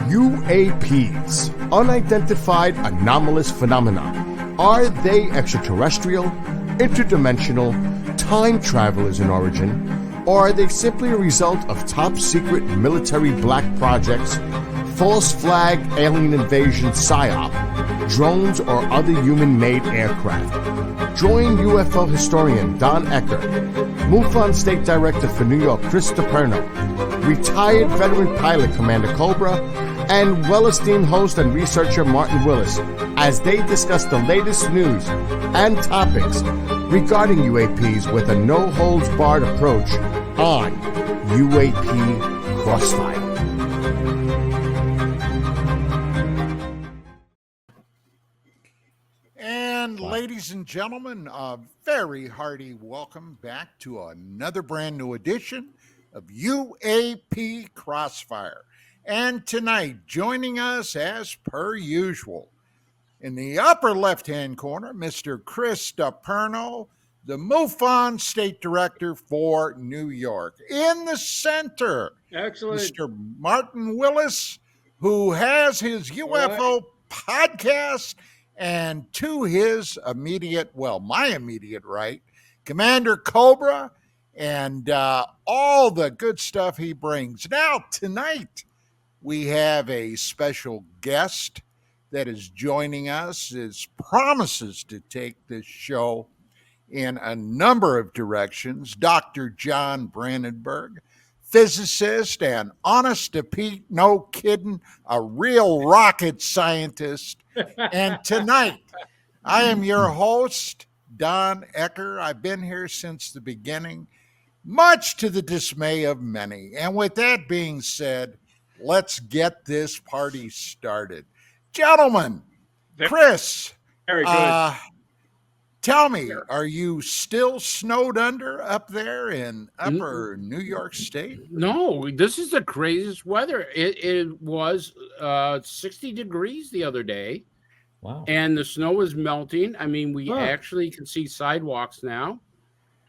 UAPs, unidentified anomalous phenomena. Are they extraterrestrial, interdimensional, time travelers in origin, or are they simply a result of top-secret military black projects, false flag alien invasion psyop, drones, or other human-made aircraft? Join UFO historian Don Ecker, MUFON State Director for New York Chris DePerno, retired veteran pilot Commander Cobra, and well-esteemed host and researcher Martin Willis as they discuss the latest news and topics regarding UAPs with a no-holds-barred approach on UAP Crossfire. And ladies and gentlemen, a very hearty welcome back to another brand new edition of UAP Crossfire. And tonight, joining us as per usual, in the upper left-hand corner, Mr. Chris DePerno, the MUFON State Director for New York. In the center, excellent, Mr. Martin Willis, who has his UFO podcast, and to his immediate, well, my immediate right, Commander Cobra, and all the good stuff he brings. Now, tonight, we have a special guest that is joining us. It promises to take this show in a number of directions. Dr. John Brandenburg, physicist and honest to Pete, no kidding, a real rocket scientist. And tonight, I am your host, Don Ecker. I've been here since the beginning, much to the dismay of many. And with that being said, let's get this party started. Gentlemen, Chris, very good. Tell me, are you still snowed under up there in upper New York State? No, this is the craziest weather. It was 60 degrees the other day. Wow. And the snow is melting. I mean, we actually can see sidewalks now.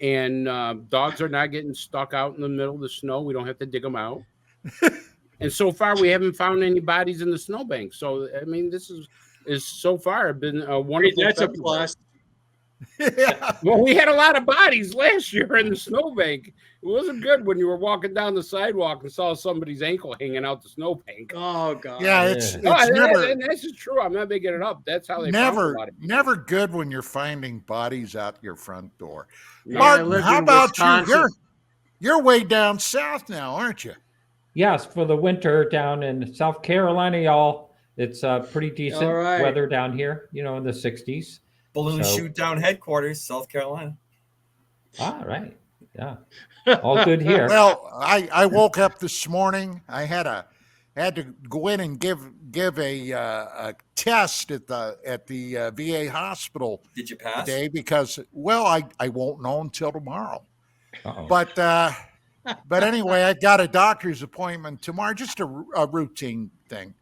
And dogs are not getting stuck out in the middle of the snow. We don't have to dig them out. And so far, we haven't found any bodies in the snowbank. So, I mean, this is so far been a wonderful. That's a plus. Yeah. Well, we had a lot of bodies last year in the snowbank. It wasn't good when you were walking down the sidewalk and saw somebody's ankle hanging out the snowbank. Oh God! Yeah, it's never. And this is true. I'm not making it up. That's how they never good when you're finding bodies out your front door. Yeah, Martin, how about you? You're way down south now, aren't you? Yes, for the winter down in South Carolina, y'all. It's pretty decent weather down here. You know, in the 60s. Balloon shoot down headquarters, South Carolina. Ah, right. Yeah. All good here. Well, I woke up this morning. I had to go in and give a test at the VA hospital. Did you pass? Today because I won't know until tomorrow. Uh-oh. But anyway, I got a doctor's appointment tomorrow, just a routine thing,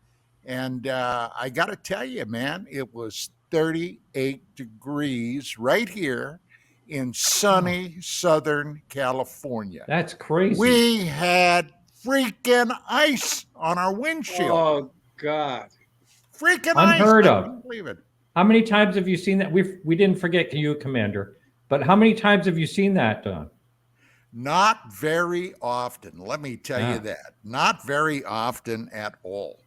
and I got to tell you, man, it was 38 degrees right here in sunny Southern California. That's crazy. We had freaking ice on our windshield. Oh God! Freaking unheard ice! of. I can't believe it. How many times have you seen that? We didn't forget you, Commander, but how many times have you seen that, Don? Not very often. Let me tell you that. Not very often at all.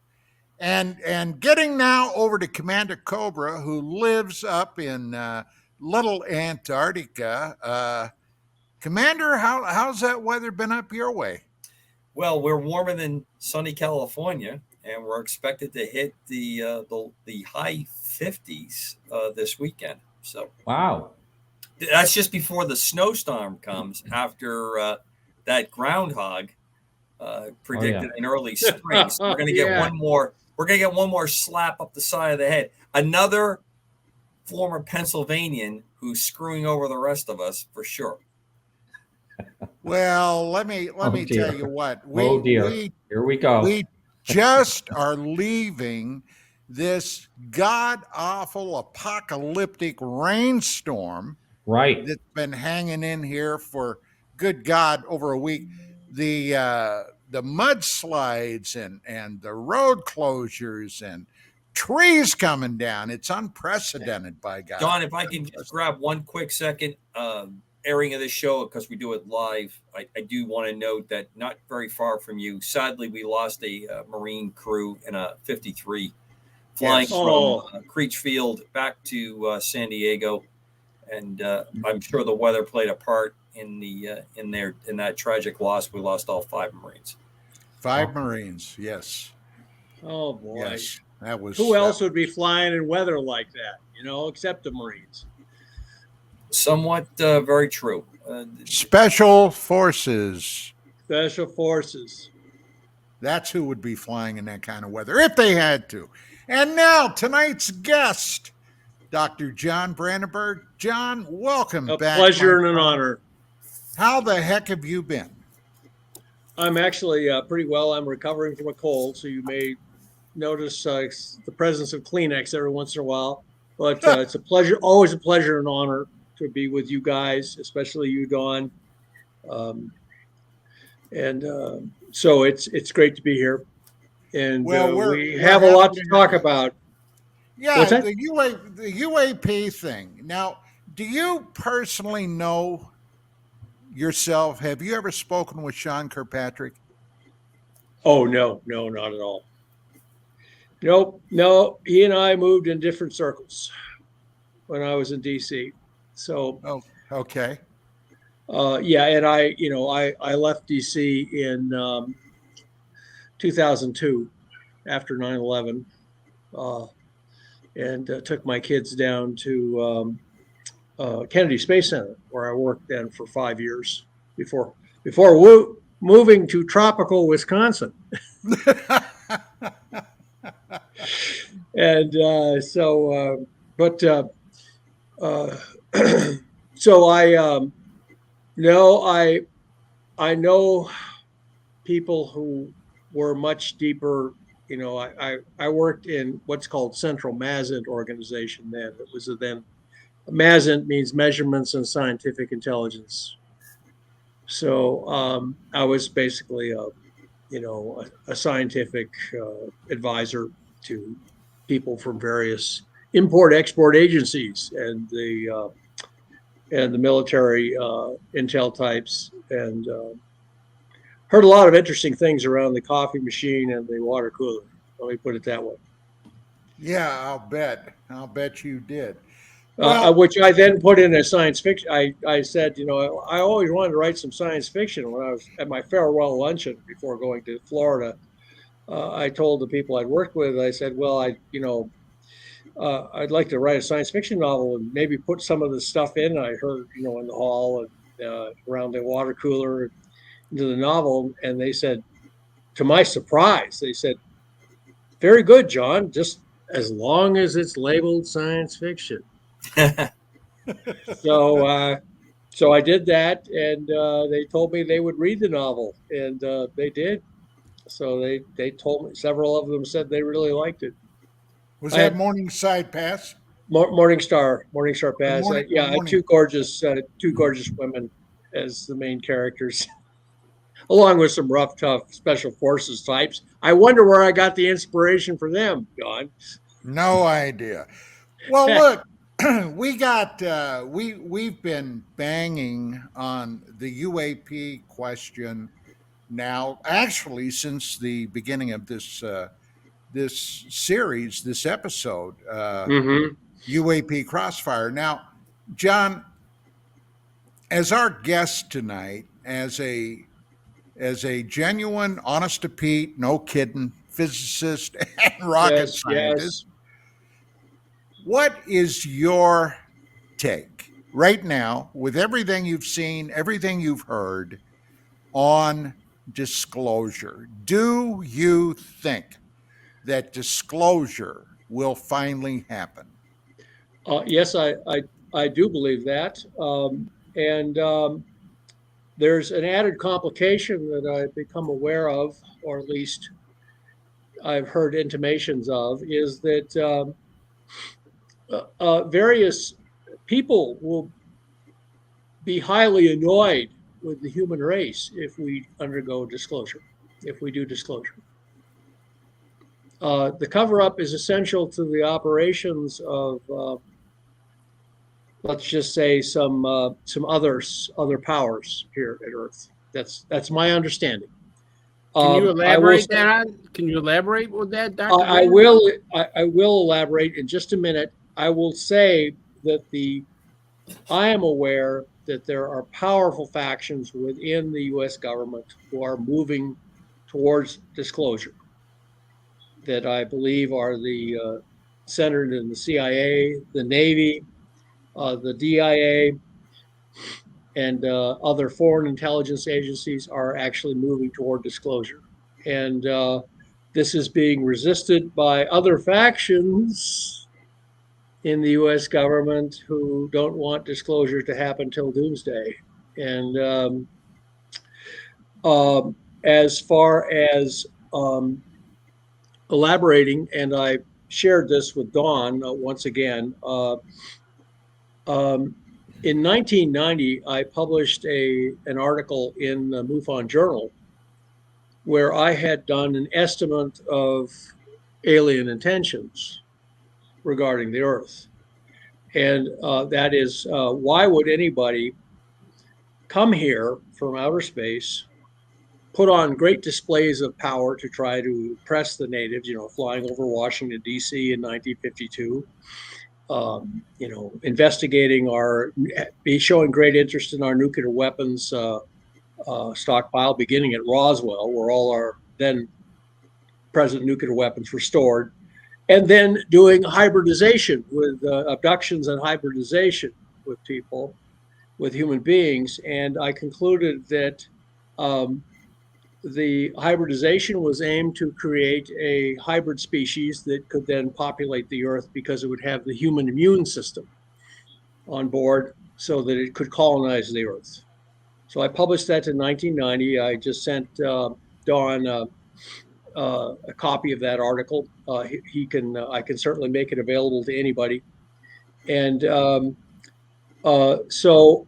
And getting now over to Commander Cobra, who lives up in Little Antarctica. Commander, how's that weather been up your way? Well, we're warmer than sunny California, and we're expected to hit the high 50s this weekend. So wow, that's just before the snowstorm comes after that groundhog predicted in early spring. So we're going to get one more. We're going to get one more slap up the side of the head. Another former Pennsylvanian who's screwing over the rest of us for sure. Well, let me tell you what. Here we go. We just are leaving this god-awful apocalyptic rainstorm that's been hanging in here for, good God, over a week. The mudslides and the road closures and trees coming down. It's unprecedented, by God. John, if I can just grab one quick second, airing of this show, because we do it live, I do want to note that not very far from you, sadly, we lost a Marine crew in a 53 flying from Creech Field back to San Diego. And I'm sure the weather played a part in that tragic loss. We lost all 5 Marines. 5 Marines, yes. Oh boy. Yes. That was. Who else would be flying in weather like that, except the Marines? Somewhat very true. Special Forces. Special Forces. That's who would be flying in that kind of weather if they had to. And now tonight's guest, Dr. John Brandenburg. John, welcome back. A pleasure and an honor. How the heck have you been? I'm actually pretty well. I'm recovering from a cold, so you may notice the presence of Kleenex every once in a while. But it's a pleasure, always a pleasure and honor to be with you guys, especially you, Dawn. So it's great to be here. And we have a lot to talk about. Yeah, the UAP thing. Now, do you personally know yourself? Have you ever spoken with Sean Kirkpatrick? Oh, no, not at all. Nope, no. He and I moved in different circles when I was in DC. So, okay. Yeah, and I left DC in 2002 after 9/11, and took my kids down to Kennedy Space Center, where I worked then for 5 years before moving to tropical Wisconsin. And so I know people who were much deeper. I worked in what's called Central MASINT organization then. It was then MASINT means Measurements and Scientific Intelligence. So I was basically a scientific advisor to people from various import-export agencies and the military intel types, and heard a lot of interesting things around the coffee machine and the water cooler. Let me put it that way. Yeah, I'll bet you did. Which I then put in as science fiction. I said, I always wanted to write some science fiction. When I was at my farewell luncheon before going to Florida, I told the people I'd worked with, I said, well, I'd like to write a science fiction novel and maybe put some of the stuff in I heard, in the hall and around the water cooler into the novel. And they said, to my surprise, they said, very good, John, just as long as it's labeled science fiction. So I did that, and they told me they would read the novel, and they did. So they told me, several of them said they really liked it. Was that Morningside Pass? Morningstar Pass. I had two gorgeous women as the main characters, along with some rough, tough special forces types. I wonder where I got the inspiration for them, John. No idea. Well, look, we've been banging on the UAP question now, actually, since the beginning of this series, this episode, UAP Crossfire. Now, John, as our guest tonight, as a genuine, honest to Pete, no kidding, physicist and rocket scientist, what is your take right now, with everything you've seen, everything you've heard, on disclosure? Do you think that disclosure will finally happen? Yes, I do believe that. And there's an added complication that I've become aware of, or at least I've heard intimations of, is that various people will be highly annoyed with the human race if we undergo disclosure. if we do disclosure. The cover-up is essential to the operations of, let's just say, some other powers here at Earth. That's my understanding. Can you elaborate Can you elaborate with that, Dr.? I will elaborate in just a minute. I will say that I am aware that there are powerful factions within the U.S. government who are moving towards disclosure, that I believe are centered in the CIA, the Navy, the DIA, and other foreign intelligence agencies are actually moving toward disclosure. And this is being resisted by other factions in the U.S. government who don't want disclosure to happen till doomsday. And as far as elaborating, and I shared this with Dawn once again, in 1990, I published an article in the MUFON Journal where I had done an estimate of alien intentions regarding the Earth. And that is, why would anybody come here from outer space, put on great displays of power to try to impress the natives, flying over Washington, D.C. in 1952, investigating showing great interest in our nuclear weapons stockpile, beginning at Roswell, where all our then present nuclear weapons were stored, and then doing hybridization with abductions and hybridization with people, with human beings. And I concluded that the hybridization was aimed to create a hybrid species that could then populate the Earth because it would have the human immune system on board so that it could colonize the Earth. So I published that in 1990. I just sent Don a copy of that article. I can certainly make it available to anybody. And so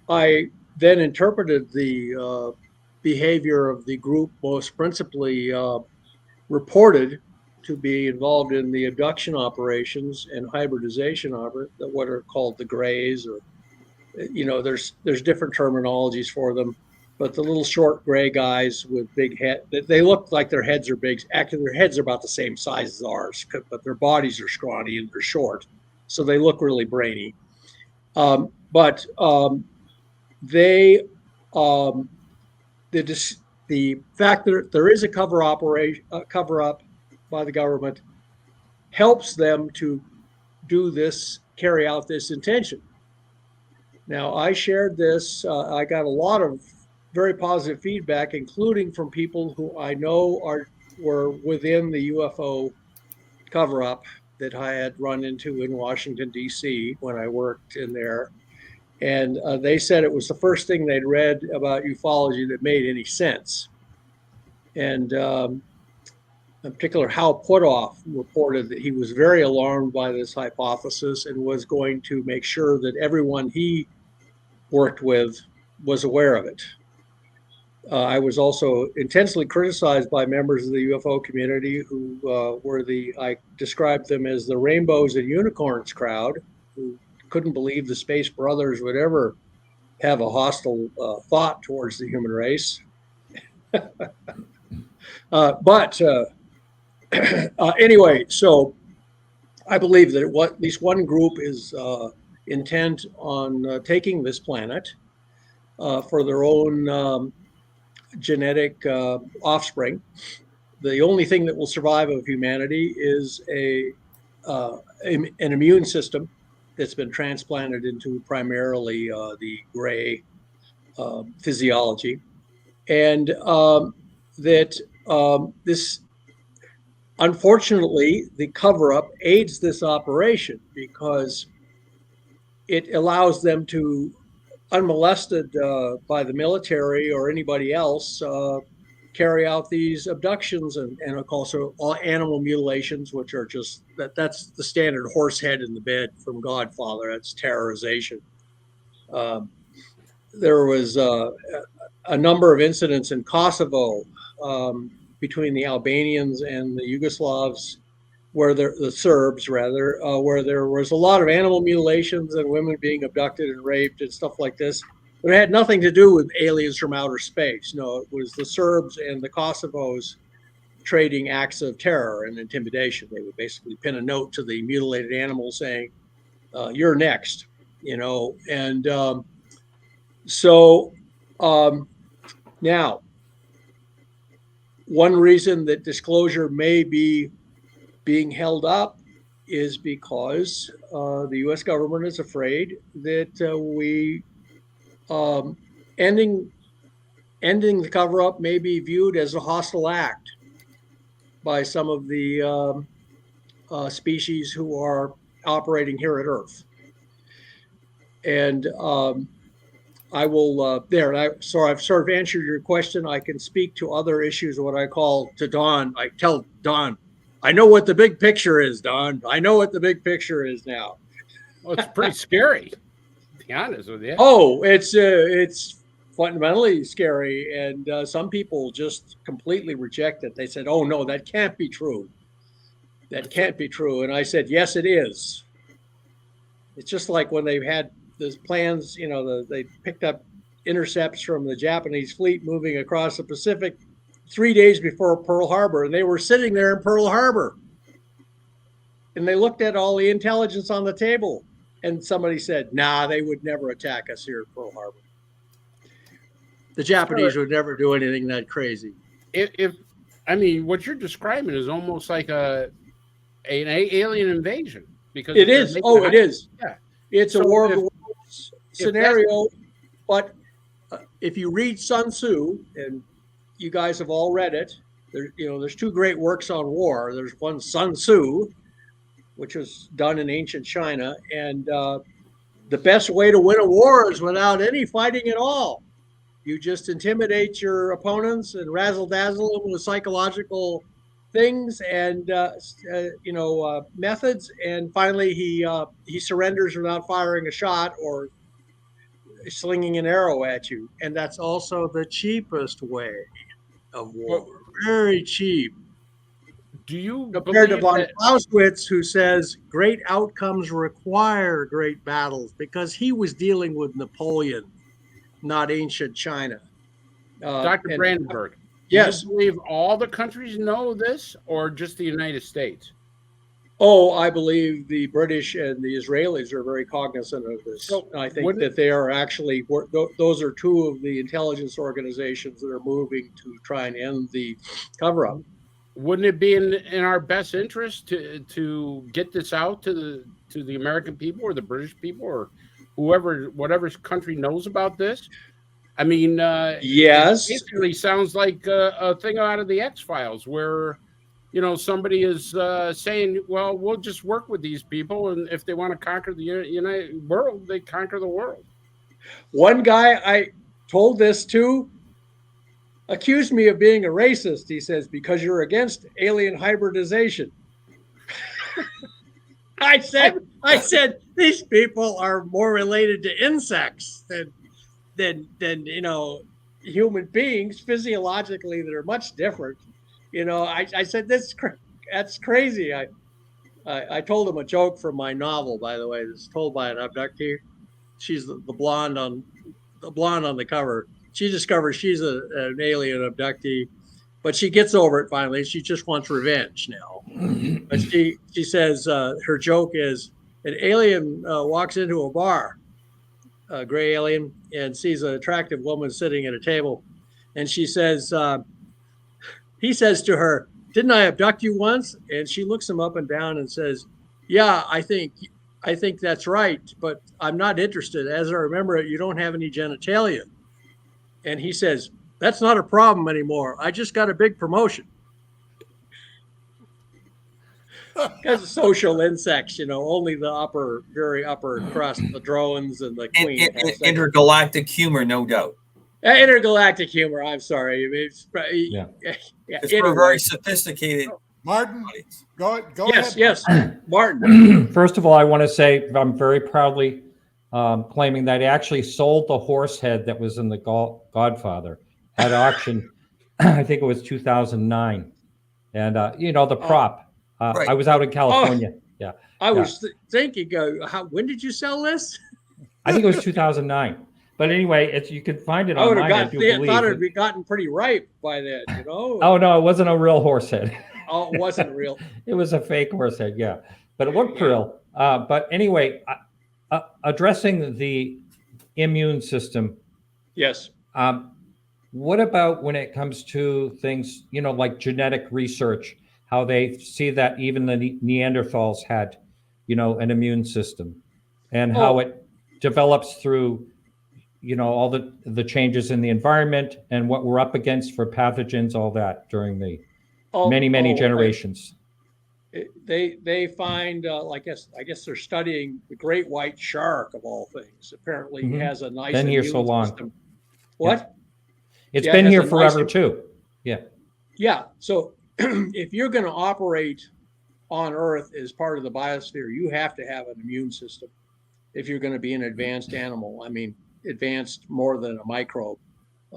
I then interpreted the behavior of the group most principally reported to be involved in the abduction operations and hybridization what are called the Greys, or there's different terminologies for them, but the little short gray guys with big head, they look like their heads are big. Actually, their heads are about the same size as ours, but their bodies are scrawny and they're short, so they look really brainy. But the fact that there is a cover up by the government helps them to carry out this intention. Now, I shared this. I got a lot of very positive feedback, including from people who I know were within the UFO cover up that I had run into in Washington, D.C. when I worked in there. And they said it was the first thing they'd read about ufology that made any sense. And in particular, Hal Puthoff reported that he was very alarmed by this hypothesis and was going to make sure that everyone he worked with was aware of it. I was also intensely criticized by members of the UFO community who I described them as the rainbows and unicorns crowd, who couldn't believe the Space Brothers would ever have a hostile thought towards the human race. But anyway, so I believe that at least one group is intent on taking this planet for their own genetic offspring. The only thing that will survive of humanity is an immune system that's been transplanted into primarily the gray physiology, and that this, unfortunately, the cover-up aids this operation because it allows them to, unmolested by the military or anybody else, carry out these abductions and also all animal mutilations, which are just that's the standard horse head in the bed from Godfather. That's terrorization. There was a number of incidents in Kosovo between the Albanians and the Yugoslavs, where the Serbs rather, where there was a lot of animal mutilations and women being abducted and raped and stuff like this. But it had nothing to do with aliens from outer space. No, it was the Serbs and the Kosovos trading acts of terror and intimidation. They would basically pin a note to the mutilated animal saying, "You're next," And now, one reason that disclosure may be being held up is because the U.S. government is afraid that ending the cover-up may be viewed as a hostile act by some of the species who are operating here at Earth. And I will so I've sort of answered your question. I can speak to other issues, what I call to Don. I tell Don, I know what the big picture is, Don. I know what the big picture is now. Well, it's pretty scary, to be honest with you. Oh, it's fundamentally scary. And some people just completely reject it. They said, oh, no, that can't be true. That can't be true. And I said, yes, it is. It's just like when they've had those plans, they picked up intercepts from the Japanese fleet moving across the Pacific 3 days before Pearl Harbor, and they were sitting there in Pearl Harbor. And they looked at all the intelligence on the table, and somebody said, nah, they would never attack us here at Pearl Harbor. The Japanese would never do anything that crazy. What you're describing is almost like an alien invasion. Because it is. Oh, it is. Yeah. It's a war of the worlds scenario. But if you read Sun Tzu, and you guys have all read it, there's two great works on war. There's one, Sun Tzu, which was done in ancient China, and the best way to win a war is without any fighting at all. You just intimidate your opponents and razzle dazzle them with psychological things and methods, and finally he surrenders without firing a shot or slinging an arrow at you. And that's also the cheapest way of war. Very cheap. Do you compared to von Clausewitz, who says great outcomes require great battles, because he was dealing with Napoleon, not ancient China. Dr. Brandenburg. Yes. Do you believe all the countries know this, or just the United States? Oh, I believe the British and the Israelis are very cognizant of this. So I think that they are actually, those are two of the intelligence organizations that are moving to try and end the cover-up. Wouldn't it be in our best interest to get this out to the American people or the British people or whatever country knows about this? I mean, yes, it basically sounds like a thing out of the X-Files where, somebody is saying, well, we'll just work with these people, and if they want to conquer the United world, they conquer the world. One guy I told this to accused me of being a racist. He says, because you're against alien hybridization. I said, these people are more related to insects than human beings. Physiologically, they're much different. I said, that's crazy. I told him a joke from my novel, by the way, that's told by an abductee. She's the blonde on the cover. She discovers she's an alien abductee, but she gets over it finally. She just wants revenge now. But she says her joke is an alien walks into a bar, a gray alien, and sees an attractive woman sitting at a table. And she says, he says to her, didn't I abduct you once? And she looks him up and down and says, yeah, I think that's right, but I'm not interested. As I remember it, you don't have any genitalia. And he says, that's not a problem anymore. I just got a big promotion. Because of social insects, only the very upper crust, the drones and the queen. Intergalactic humor, no doubt. Intergalactic humor. I'm sorry. It's for a very sophisticated Martin. audience. Go yes, ahead. Yes, Martin. First of all, I want to say I'm very proudly claiming that I actually sold the horse head that was in the Godfather at auction I think it was 2009. And, the prop. Right. I was out in California. Yeah. I was thinking, when did you sell this? I think it was 2009. But anyway, you can find it I would online. have thought it had gotten pretty ripe by then, Oh, no, it wasn't a real horse head. Oh, it wasn't real. It was a fake horse head, yeah. But it looked real. But anyway, addressing the immune system. Yes. What about when it comes to things, like genetic research, how they see that even the Neanderthals had, an immune system, and how it develops through, all the changes in the environment and what we're up against for pathogens, all that during the many generations. They find, I guess they're studying the great white shark of all things. Apparently, he has a nice been here immune so long. system. What? Yeah. It's been here forever too. Yeah. Yeah. So if you're going to operate on Earth as part of the biosphere, you have to have an immune system. If you're going to be an advanced animal, I mean, advanced more than a microbe,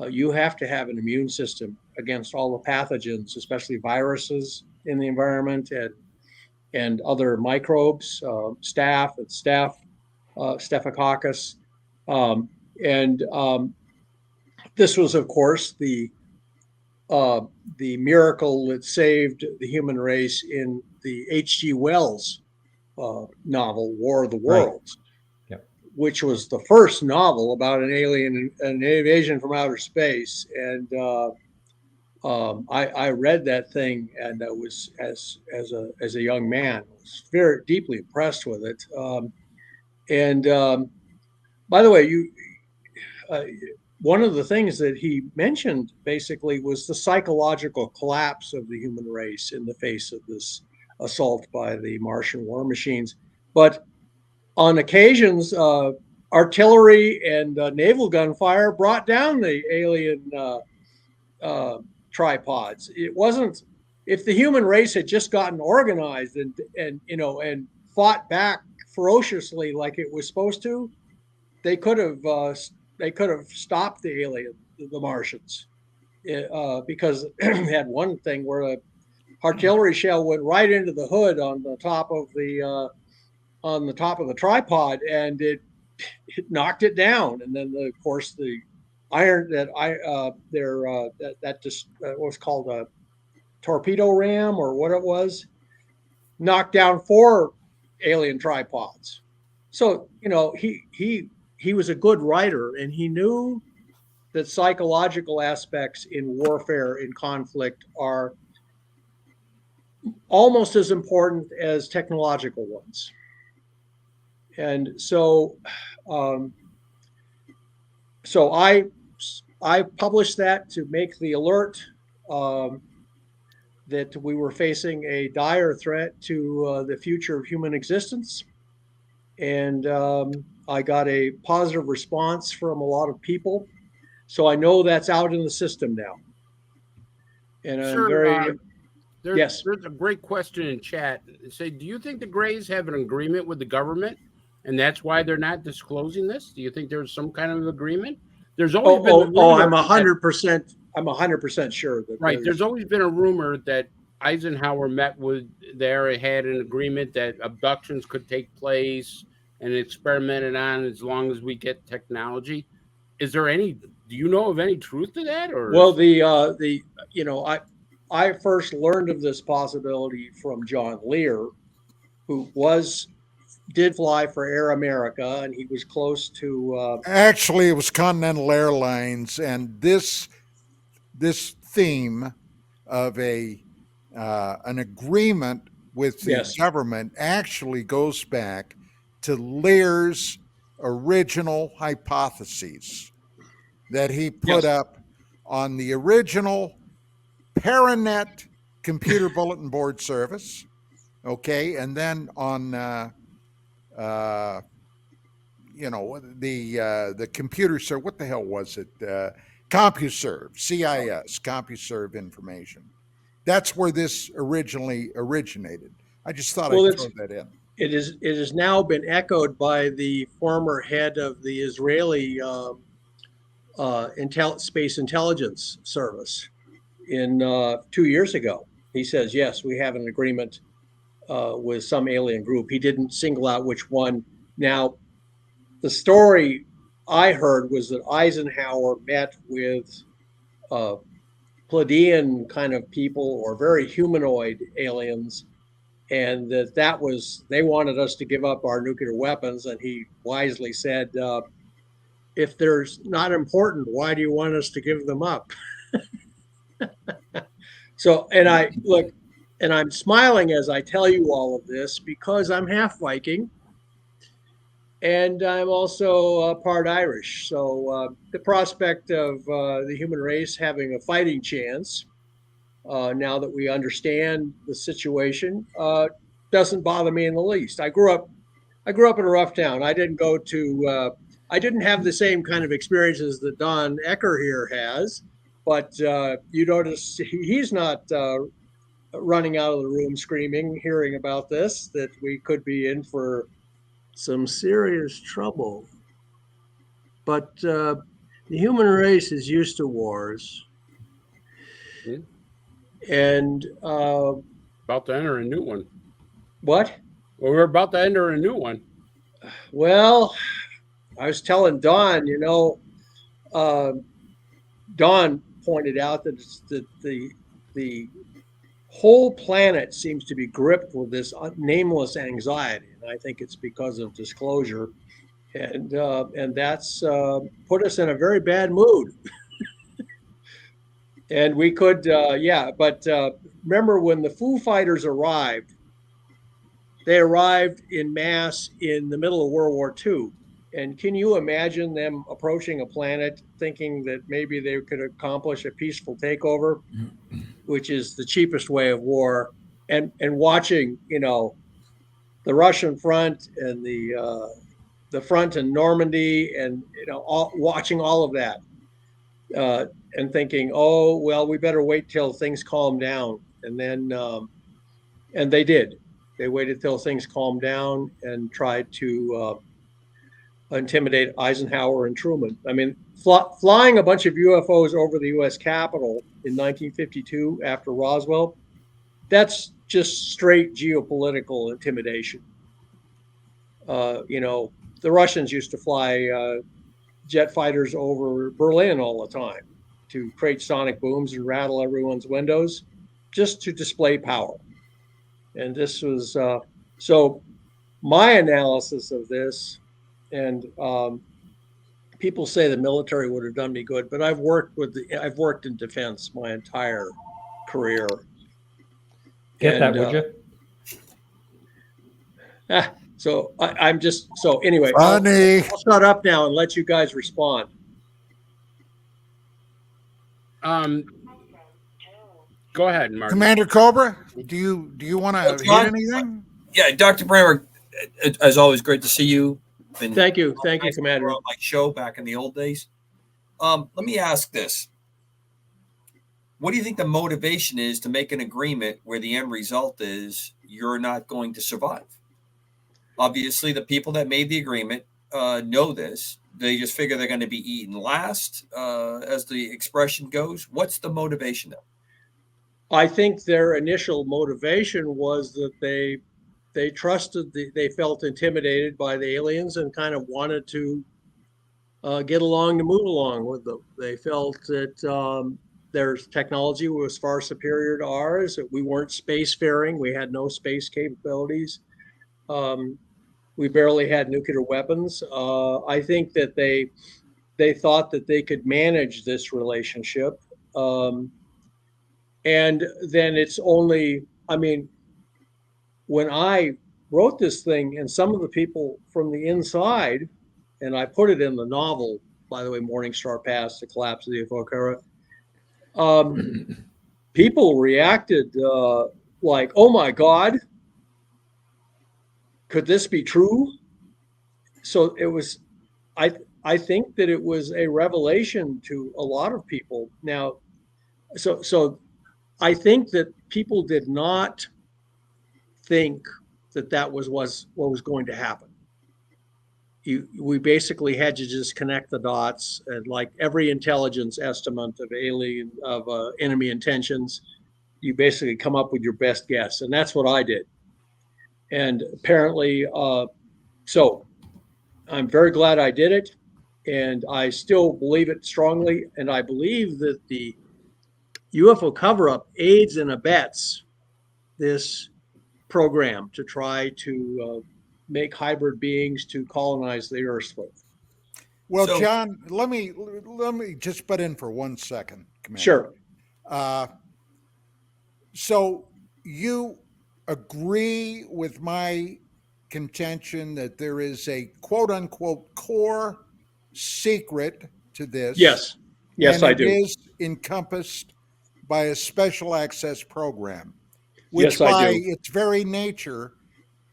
you have to have an immune system against all the pathogens, especially viruses in the environment and other microbes, Staphylococcus. This was, of course, the miracle that saved the human race in the H.G. Wells novel, War of the Worlds, which was the first novel about an alien, an invasion from outer space. And I read that thing, and I was as a young man, was very deeply impressed with it. By the way, one of the things that he mentioned basically was the psychological collapse of the human race in the face of this assault by the Martian war machines. But on occasions, artillery and naval gunfire brought down the alien tripods. It wasn't, if the human race had just gotten organized and fought back ferociously like it was supposed to, they could have stopped the Martians, because they had one thing where a artillery shell went right into the hood on the top of the tripod, and it knocked it down. And then of course the iron that was called a torpedo ram, or what it was, knocked down 4 alien tripods. So he was a good writer, and he knew that psychological aspects in warfare, in conflict, are almost as important as technological ones. And so I published that to make the alert that we were facing a dire threat to the future of human existence. And I got a positive response from a lot of people. So I know that's out in the system now. And I'm There's a great question in chat. Say, do you think the Greys have an agreement with the government, and that's why they're not disclosing this? Do you think there's some kind of agreement? There's always been I'm 100% sure that there's always been a rumor that Eisenhower met with had an agreement that abductions could take place and experimented on as long as we get technology. Is there any? Do you know of any truth to that? Or well, I first learned of this possibility from John Lear, who did fly for Air America, and he was close to. Actually, it was Continental Airlines, and this theme of an agreement with the government actually goes back to Lear's original hypotheses that he put up on the original Paranet computer bulletin board service, okay, and then on the computer serve. What the hell was it? CompuServe, CIS, CompuServe information. That's where this originally originated. I just thought I'd throw that in. It has now been echoed by the former head of the Israeli Space Intelligence Service, in 2 years ago. He says, yes, we have an agreement with some alien group. He didn't single out which one. Now, the story I heard was that Eisenhower met with Pleiadian kind of people or very humanoid aliens, and that was, they wanted us to give up our nuclear weapons. And he wisely said, if they're not important, why do you want us to give them up? So, and I look, and I'm smiling as I tell you all of this because I'm half Viking and I'm also part Irish. So the prospect of the human race having a fighting chance, now that we understand the situation, doesn't bother me in the least. I grew up in a rough town. I didn't go to, I didn't have the same kind of experiences that Don Ecker here has, but you notice he's not running out of the room screaming, hearing about this, that we could be in for some serious trouble. But the human race is used to wars. And About to enter a new one. what? Well, we're about to enter a new one. Well, I was telling Don, Don pointed out that the whole planet seems to be gripped with this nameless anxiety, and I think it's because of disclosure, and that's put us in a very bad mood. And we could, but remember when the Foo Fighters arrived? They arrived in mass in the middle of World War II. And can you imagine them approaching a planet thinking that maybe they could accomplish a peaceful takeover, which is the cheapest way of war, and watching, the Russian front and the front in Normandy, and watching all of that, and thinking, oh well, we better wait till things calm down, and then and they did. They waited till things calmed down and tried to intimidate Eisenhower and Truman. I mean, flying a bunch of UFOs over the U.S. Capitol in 1952 after Roswell, that's just straight geopolitical intimidation. The Russians used to fly jet fighters over Berlin all the time to create sonic booms and rattle everyone's windows just to display power. And this was, so my analysis of this, and people say the military would have done me good, but I've worked in defense my entire career. Get that, would you? So I'm just, so anyway, Funny. I'll shut up now and let you guys respond. Go ahead, Mark. Commander Cobra, do you want to hit anything? Yeah, Dr. Brandenburg, as always, great to see you. Thank you, Commander. On my show back in the old days. Let me ask this: what do you think the motivation is to make an agreement where the end result is you're not going to survive? Obviously, the people that made the agreement know this. They just figure they're going to be eaten last, as the expression goes. What's the motivation there? I think their initial motivation was that they trusted, they felt intimidated by the aliens and kind of wanted to get along to move along with them. They felt that their technology was far superior to ours, that we weren't spacefaring, we had no space capabilities. We barely had nuclear weapons. I think that they thought that they could manage this relationship. And then it's only, I mean, when I wrote this thing, and some of the people from the inside, and I put it in the novel, by the way, Morning Star Pass, The Collapse of the UFO Era, people reacted like, oh my God, could this be true? So it was, I think that it was a revelation to a lot of people. Now, so I think that people did not think that was what was going to happen. we basically had to just connect the dots, and like every intelligence estimate of enemy intentions, you basically come up with your best guess, and that's what I did. And apparently, so I'm very glad I did it, and I still believe it strongly, and I believe that the UFO cover-up aids and abets this program to try to make hybrid beings to colonize the Earth with. Well, So- John, let me just butt in for 1 second, Commander. Sure. So you agree with my contention that there is a quote unquote core secret to this? Yes. Yes, and I it do. is encompassed by a special access program, which Yes, I by do. its very nature,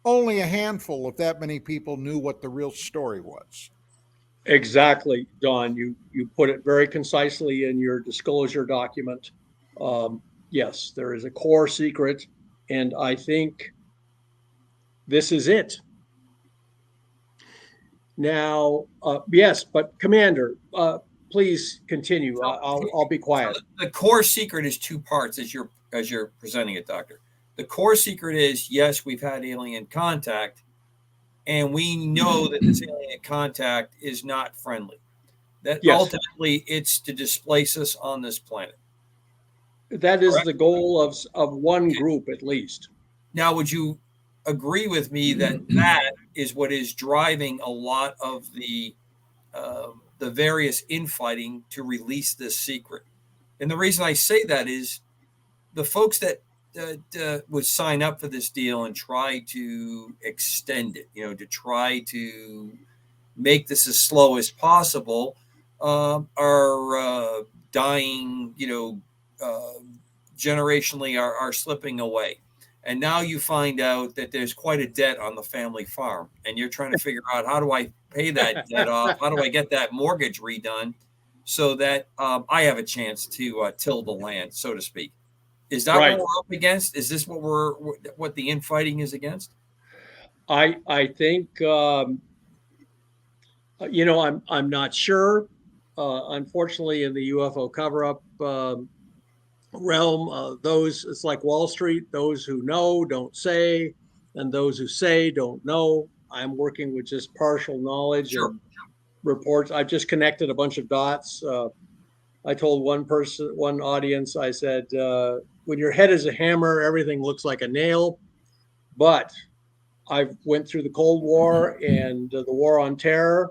only a handful of that many people knew what the real story was. Exactly, Don. You put it very concisely in your disclosure document. Yes, there is a core secret, and I think this is it. Now, yes, but Commander, please continue. I'll be quiet. The core secret is two parts as you're presenting it, Doctor. The core secret is, yes, we've had alien contact, and we know that this alien contact is not friendly. That Yes. ultimately it's to displace us on this planet. That is Correct. the goal of one group at least. Now, would you agree with me that that is what is driving a lot of the various infighting to release this secret? And the reason I say that is the folks that would sign up for this deal and try to extend it, to try to make this as slow as possible, are dying, generationally are slipping away. And now you find out that there's quite a debt on the family farm, and you're trying to figure out, how do I pay that debt off? How do I get that mortgage redone so that I have a chance to till the land, so to speak? Is that Right. what we're up against? Is this what the infighting is against? I think I'm not sure. Unfortunately, in the UFO cover-up realm, it's like Wall Street. Those who know don't say, and those who say don't know. I'm working with just partial knowledge Sure. and reports. I've just connected a bunch of dots. I told one audience, I said, when your head is a hammer, everything looks like a nail. But I went through the Cold War and the War on Terror,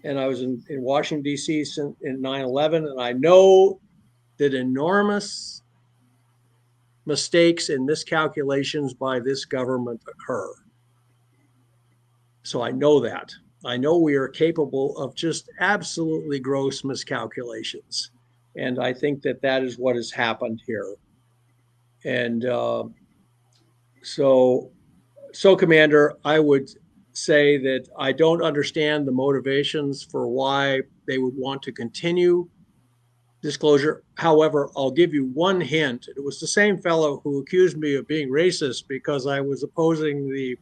and I was in Washington, D.C. in 9/11, and I know that enormous mistakes and miscalculations by this government occur. So I know that. I know we are capable of just absolutely gross miscalculations. And I think that is what has happened here. And so, Commander, I would say that I don't understand the motivations for why they would want to continue disclosure. However, I'll give you one hint. It was the same fellow who accused me of being racist because I was opposing the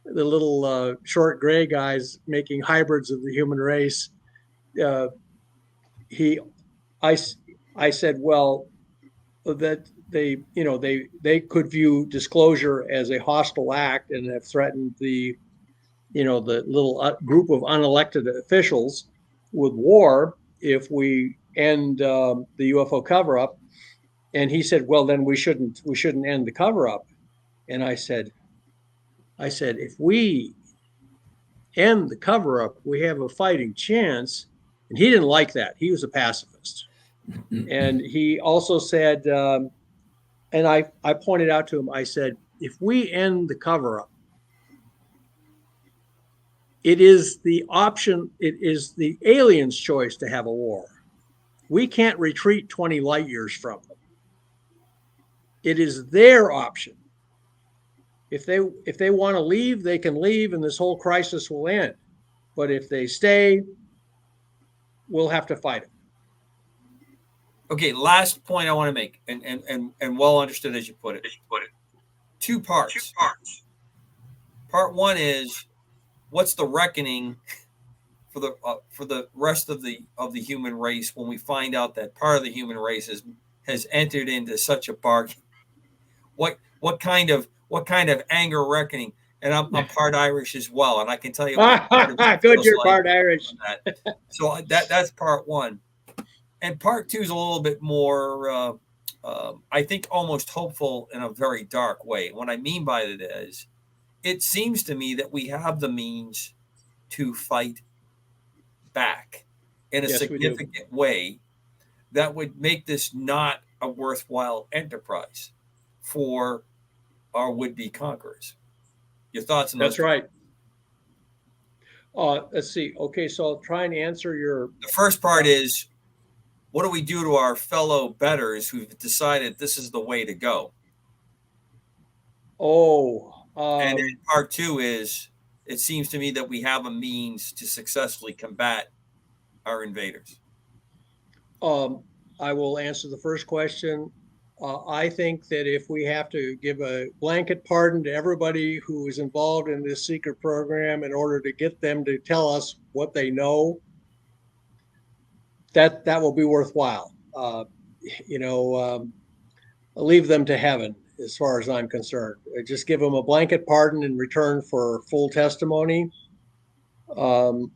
little short gray guys making hybrids of the human race. I said, well, that they could view disclosure as a hostile act and have threatened the little group of unelected officials with war if we end the UFO cover-up. And he said, well, then we shouldn't end the cover-up. And I said, if we end the cover-up, we have a fighting chance. And he didn't like that. He was a pacifist. And he also said, and I pointed out to him, I said, if we end the cover-up, it is the aliens' choice to have a war. We can't retreat 20 light years from them. It is their option. If they want to leave, they can leave and this whole crisis will end. But if they stay, we'll have to fight it. Okay, last point I want to make, and well understood as you put it. Two parts. Part one is what's the reckoning for the rest of the human race when we find out that part of the human race has entered into such a bargain? What kind of anger reckoning? And I'm part Irish as well, and I can tell you what good, you're part Irish. So that's part one, and part two is a little bit more, I think, almost hopeful in a very dark way. What I mean by it is, it seems to me that we have the means to fight back in a significant way that would make this not a worthwhile enterprise for our would-be conquerors. Your thoughts on those? That's right. Let's see. Okay, so I'll try and answer your... The first part is, what do we do to our fellow betters who've decided this is the way to go? And then part two is, it seems to me that we have a means to successfully combat our invaders. I will answer the first question. I think that if we have to give a blanket pardon to everybody who is involved in this secret program in order to get them to tell us what they know, that will be worthwhile. Leave them to heaven as far as I'm concerned. Just give them a blanket pardon in return for full testimony. That's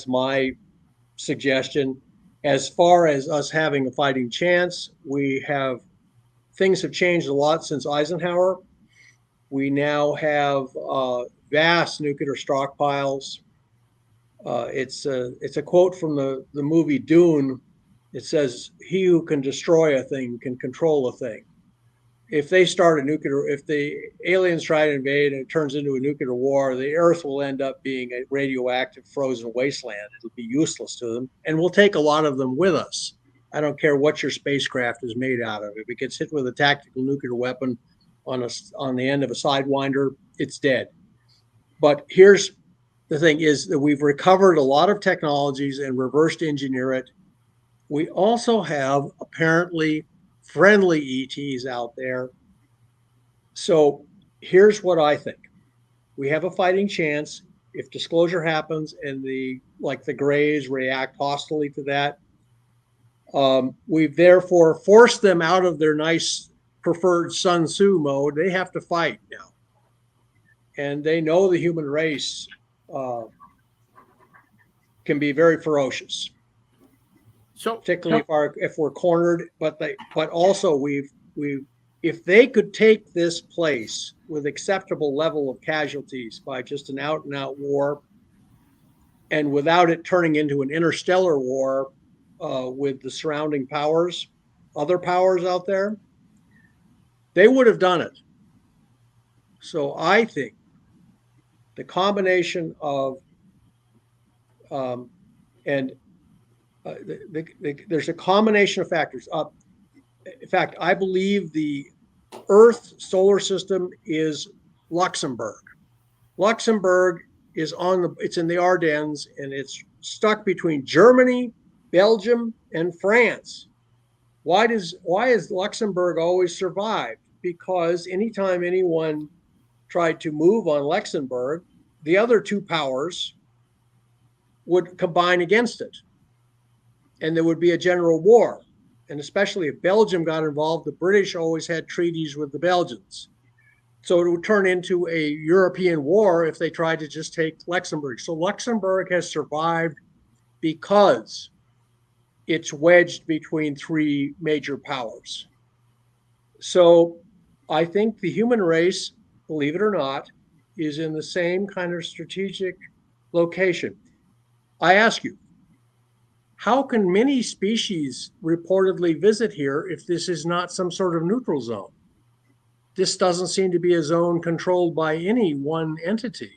my suggestion. As far as us having a fighting chance, things have changed a lot since Eisenhower. We now have vast nuclear stockpiles. It's a quote from the movie Dune. It says, "He who can destroy a thing can control a thing." If the aliens try to invade and it turns into a nuclear war, the Earth will end up being a radioactive frozen wasteland. It'll be useless to them, and we'll take a lot of them with us. I don't care what your spacecraft is made out of. If it gets hit with a tactical nuclear weapon on the end of a Sidewinder, it's dead. But here's the thing, is that we've recovered a lot of technologies and reversed engineer it. We also have apparently friendly ETs out there. So here's what I think. We have a fighting chance if disclosure happens and the Greys react hostilely to that. We've therefore forced them out of their nice preferred Sun Tzu mode. They have to fight now. And they know the human race can be very ferocious. So particularly if we're cornered, but also if they could take this place with acceptable level of casualties by just an out and out war, and without it turning into an interstellar war with the surrounding powers, other powers out there, they would have done it. So I think the combination of there's a combination of factors. In fact, I believe the Earth solar system is Luxembourg. Luxembourg is it's in the Ardennes, and it's stuck between Germany, Belgium, and France. Why has Luxembourg always survived? Because anytime anyone tried to move on Luxembourg, the other two powers would combine against it, and there would be a general war. And especially if Belgium got involved, the British always had treaties with the Belgians. So it would turn into a European war if they tried to just take Luxembourg. So Luxembourg has survived because it's wedged between three major powers. So I think the human race, believe it or not, is in the same kind of strategic location. I ask you, how can many species reportedly visit here if this is not some sort of neutral zone? This doesn't seem to be a zone controlled by any one entity.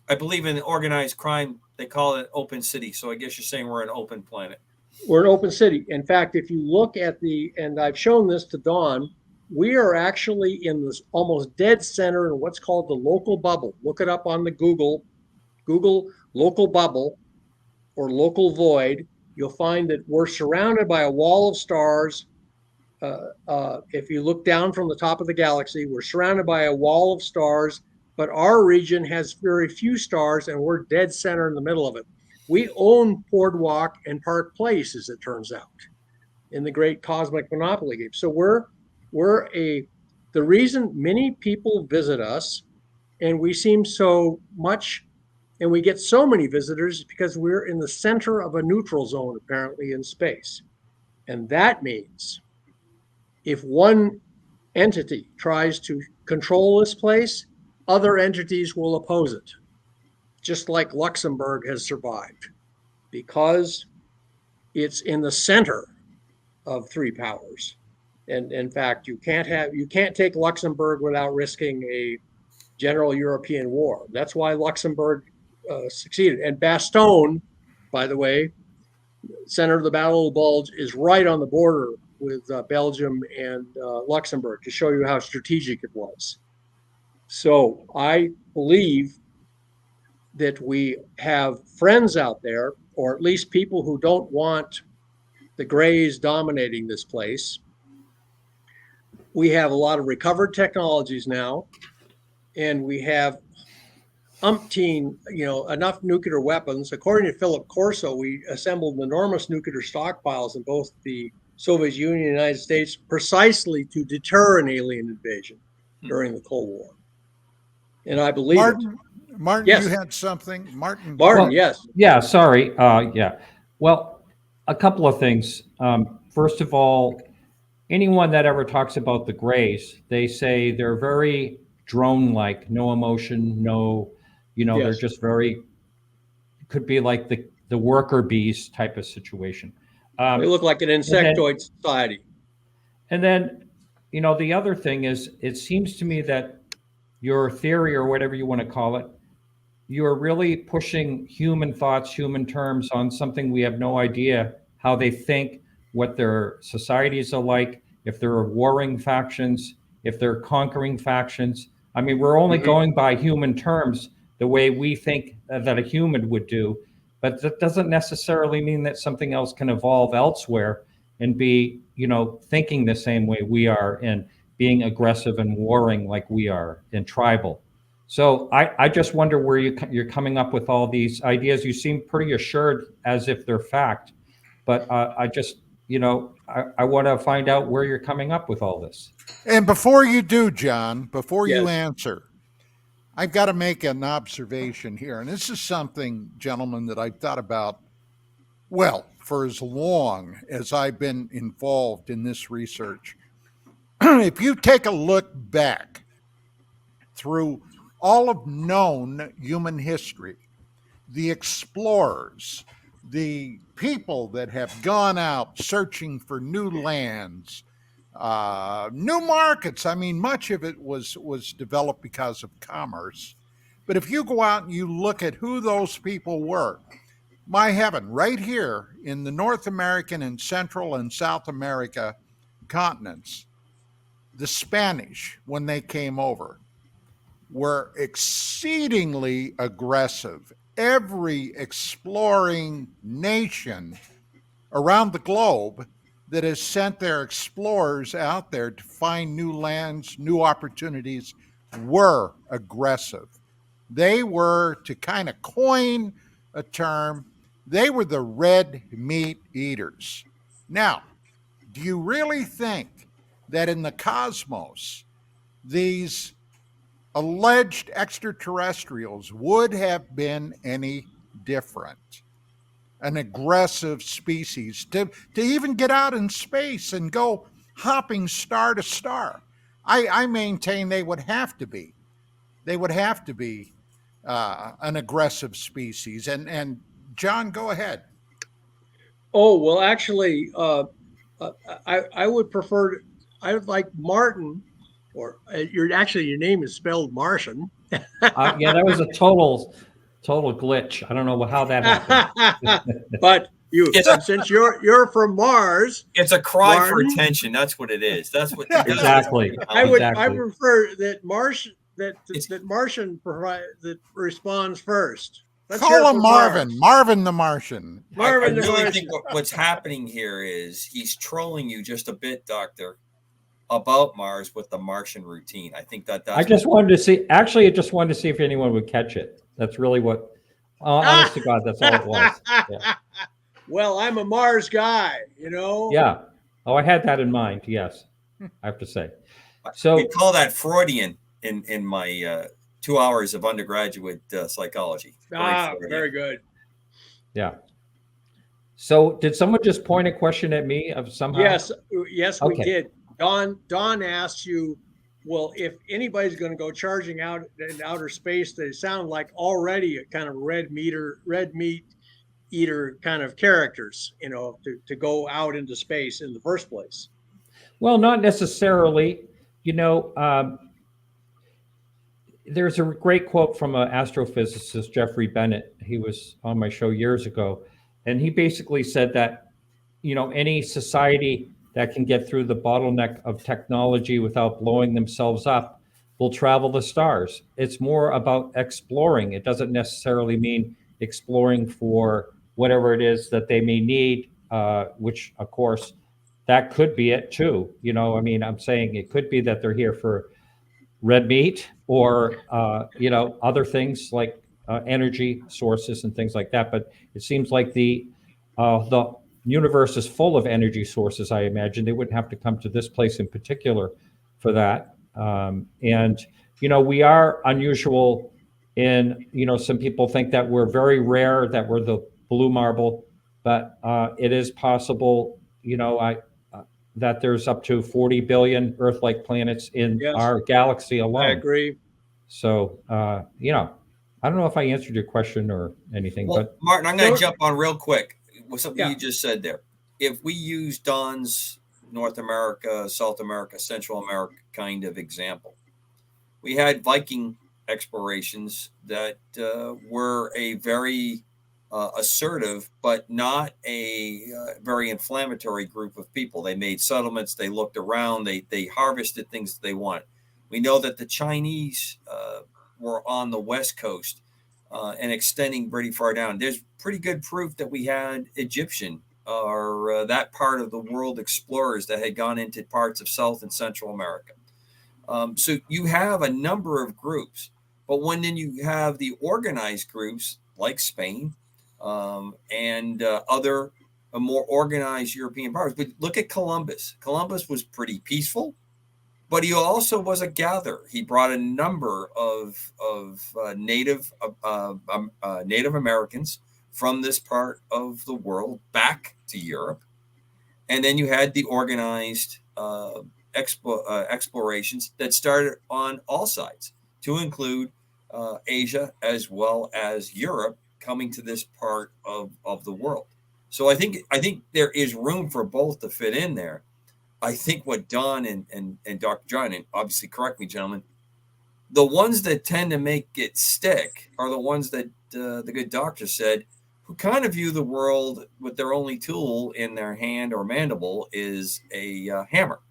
I believe in organized crime, they call it open city. So I guess you're saying we're an open planet. We're an open city. In fact, if you look at and I've shown this to Dawn, we are actually in this almost dead center in what's called the local bubble. Look it up on the Google local bubble or local void. You'll find that we're surrounded by a wall of stars. If you look down from the top of the galaxy, we're surrounded by a wall of stars but our region has very few stars, and we're dead center in the middle of it. We own Boardwalk and Park Place, as it turns out, in the great cosmic monopoly game. So the reason many people visit us, and we seem so much, and we get so many visitors, is because we're in the center of a neutral zone, apparently, in space. And that means if one entity tries to control this place, other entities will oppose it, just like Luxembourg has survived, because it's in the center of three powers. And in fact, you can't take Luxembourg without risking a general European war. That's why Luxembourg succeeded. And Bastogne, by the way, center of the Battle of the Bulge, is right on the border with Belgium and Luxembourg, to show you how strategic it was. So I believe that we have friends out there, or at least people who don't want the Greys dominating this place. We have a lot of recovered technologies now, and we have enough nuclear weapons. According to Philip Corso, we assembled enormous nuclear stockpiles in both the Soviet Union and the United States, precisely to deter an alien invasion during the Cold War. And I believe Martin, yes. You had something? Martin, yes. Yeah, sorry. Yeah. Well, a couple of things. First of all, anyone that ever talks about the Greys, they say they're very drone-like, no emotion, no, yes. They're just very, could be like the worker bees type of situation. They look like an insectoid society. And then, the other thing is, it seems to me that your theory, or whatever you want to call it, you're really pushing human thoughts, human terms on something we have no idea how they think, what their societies are like, if there are warring factions, if they're conquering factions. I mean, we're only going by human terms, the way we think that a human would do, but that doesn't necessarily mean that something else can evolve elsewhere and be, thinking the same way we are, and being aggressive and warring like we are, and tribal. So I just wonder where you're coming up with all these ideas. You seem pretty assured, as if they're fact, but I just, I want to find out where you're coming up with all this. And before you do, John, before Yes. you answer, I've got to make an observation here. And this is something, gentlemen, that I've thought about, for as long as I've been involved in this research. If you take a look back through all of known human history, the explorers, the people that have gone out searching for new lands, new markets. I mean, much of it was developed because of commerce. But if you go out and you look at who those people were, my heaven, right here in the North American and Central and South America continents, the Spanish, when they came over, were exceedingly aggressive. Every exploring nation around the globe that has sent their explorers out there to find new lands, new opportunities, were aggressive. They were, to kind of coin a term, they were the red meat eaters. Now, do you really think that in the cosmos, these alleged extraterrestrials would have been any different? An aggressive species to even get out in space and go hopping star to star. I maintain they would have to be. They would have to be an aggressive species. And John, go ahead. Oh, well, actually, I would prefer, I would like Martin, or your name is spelled Martian. Yeah, that was a total glitch. I don't know how that happened. But since you're from Mars, it's a cry Martin, for attention. That's what it is. That's what exactly. I prefer that Martian that responds first. Let's call him Marvin. Marvin the Martian. I really think what's happening here is he's trolling you just a bit, Doctor. about Mars with the Martian routine. I think that's I just wanted to see. Actually, I just wanted to see if anyone would catch it. That's really what. Honest to God, that's all it was. Yeah. Well, I'm a Mars guy, you know. Yeah. Oh, I had that in mind. Yes, I have to say. we So call that Freudian in my 2 hours of undergraduate psychology. Very good. yeah. So did someone just point a question at me of somehow? Yes, we Okay. did. Don asked you, well, if anybody's going to go charging out in outer space, they sound like already a kind of red meat eater kind of characters, you know, to go out into space in the first place. Well, not necessarily. You know, there's a great quote from an astrophysicist, Jeffrey Bennett. He was on my show years ago, and he basically said that, you know, any society that can get through the bottleneck of technology without blowing themselves up will travel the stars. It's more about exploring. It doesn't necessarily mean exploring for whatever it is that they may need, which of course, that could be it too. You know, I mean, I'm saying it could be that they're here for red meat or, you know, other things like energy sources and things like that. But it seems like the universe is full of energy sources. I imagine they wouldn't have to come to this place in particular for that. And, you know, we are unusual in, you know, some people think that we're very rare, that we're the blue marble, but it is possible, you know, that there's up to 40 billion Earth-like planets in our galaxy alone. I agree. So, you know, I don't know if I answered your question or anything, well, but Martin, I'm going to jump on real quick with something you just said there. If we use Don's North America, South America, Central America kind of example, we had Viking explorations that were a very assertive, but not a very inflammatory group of people. They made settlements, they looked around, they harvested things that they wanted. We know that the Chinese were on the West Coast and extending pretty far down. There's pretty good proof that we had Egyptian or that part of the world explorers that had gone into parts of South and Central America. So you have a number of groups, but when then you have the organized groups like Spain and other more organized European powers. But look at Columbus. Columbus was pretty peaceful, but he also was a gatherer. He brought a number of Native Americans from this part of the world back to Europe. And then you had the organized explorations that started on all sides, to include Asia as well as Europe coming to this part of the world. So I think there is room for both to fit in there. I think what Don and Dr. John, and obviously correct me, gentlemen, the ones that tend to make it stick are the ones that the good doctor said, who kind of view the world with their only tool in their hand or mandible is a hammer,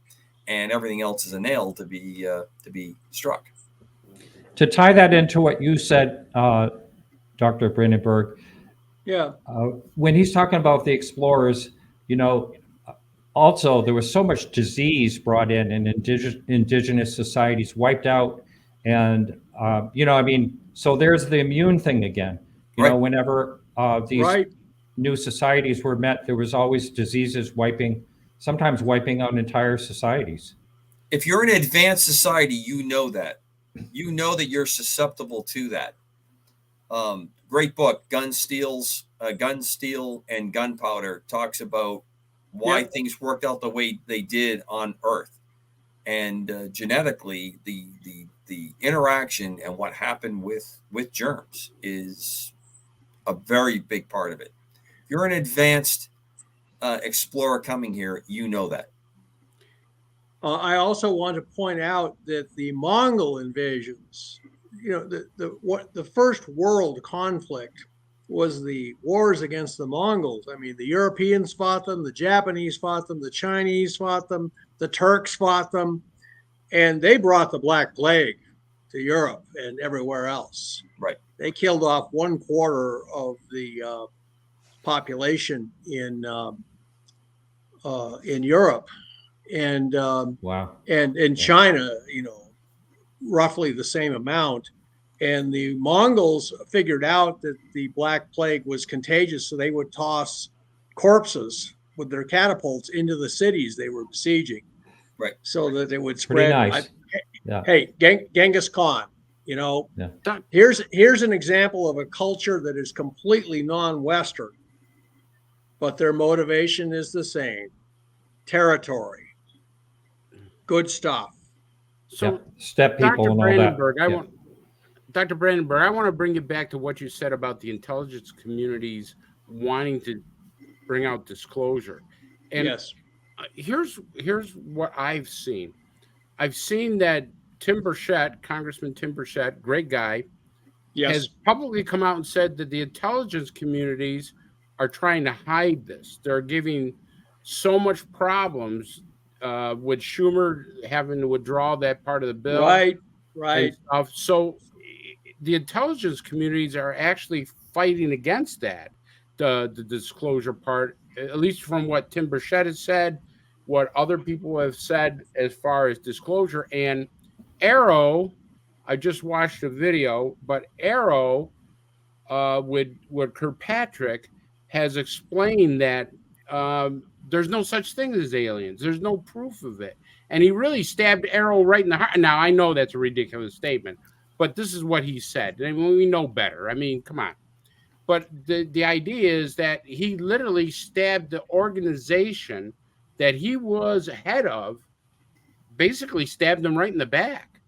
and everything else is a nail to be struck. to tie that into what you said, Dr. Brandenburg, when he's talking about the explorers, you know, also there was so much disease brought in and indigenous societies wiped out. And, you know, I mean, so there's the immune thing again. You know, whenever these new societies were met, there was always diseases sometimes wiping out entire societies. If you're an advanced society, you know that. You know that you're susceptible to that. Great book, Gun Steel and Gunpowder, talks about why things worked out the way they did on Earth. And genetically, the interaction and what happened with germs is a very big part of it. If you're an advanced explorer coming here, you know that. I also want to point out that the Mongol invasions, you know, the first world conflict was the wars against the Mongols. I mean, the Europeans fought them, the Japanese fought them, the Chinese fought them, the Turks fought them, and they brought the Black Plague to Europe and everywhere else. Right. They killed off 1/4 of the population in Europe. and Wow. and in China, roughly the same amount. And the Mongols figured out that the Black Plague was contagious, so they would toss corpses with their catapults into the cities they were besieging, Right. so that it would Pretty spread. nice. Yeah. Hey, Genghis Khan, Yeah. here's an example of a culture that is completely non-Western, but their motivation is the same: territory, good stuff. So, Yeah. Step people Dr. and all that. Brandenburg, Yeah. Dr. Brandenburg, I want to bring you back to what you said about the intelligence communities wanting to bring out disclosure. And Yes. here's what I've seen. I've seen that Tim Burchett, Congressman Tim Burchett, great guy, Yes. has publicly come out and said that the intelligence communities are trying to hide this. They're giving so much problems with Schumer having to withdraw that part of the bill. Right. And stuff. So the intelligence communities are actually fighting against that, the disclosure part, at least from what Tim Burchett has said, what other people have said as far as disclosure. And Arrow, I just watched a video, but Arrow with Kirkpatrick has explained that there's no such thing as aliens. There's no proof of it. And he really stabbed Arrow right in the heart. Now, I know that's a ridiculous statement, but this is what he said. I mean, we know better. I mean, come on. But the idea is that he literally stabbed the organization that he was head of, basically stabbed them right in the back.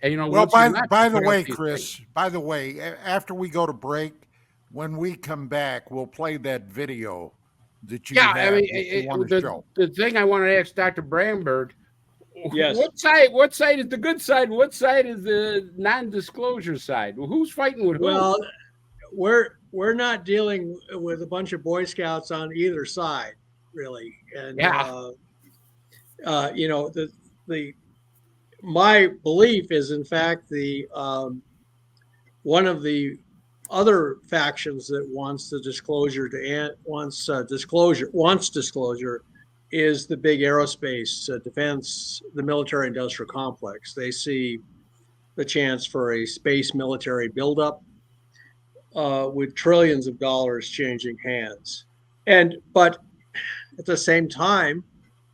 And, well, by the way, Chris, after we go to break, when we come back, we'll play that video that you have. I mean, the thing I want to ask Dr. Brandenburg, yes. What side is the good side? What side is the non-disclosure side? Who's fighting with who? Well, we're not dealing with a bunch of Boy Scouts on either side, really. And my belief is, in fact, the one of the other factions that wants disclosure is the big aerospace defense, the military industrial complex. They see the chance for a space military buildup with trillions of dollars changing hands. But at the same time,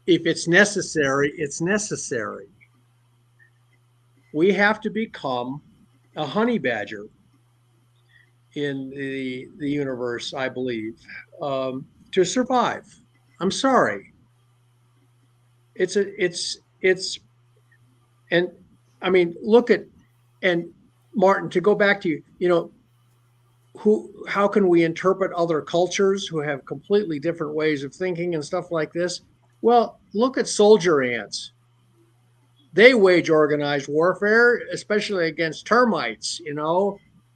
if it's necessary, it's necessary. We have to become a honey badger in the universe, I believe, to survive. I'm sorry. And I mean, look at, and Martin, to go back to how can we interpret other cultures who have completely different ways of thinking and stuff like this? Well, look at soldier ants. They wage organized warfare, especially against termites.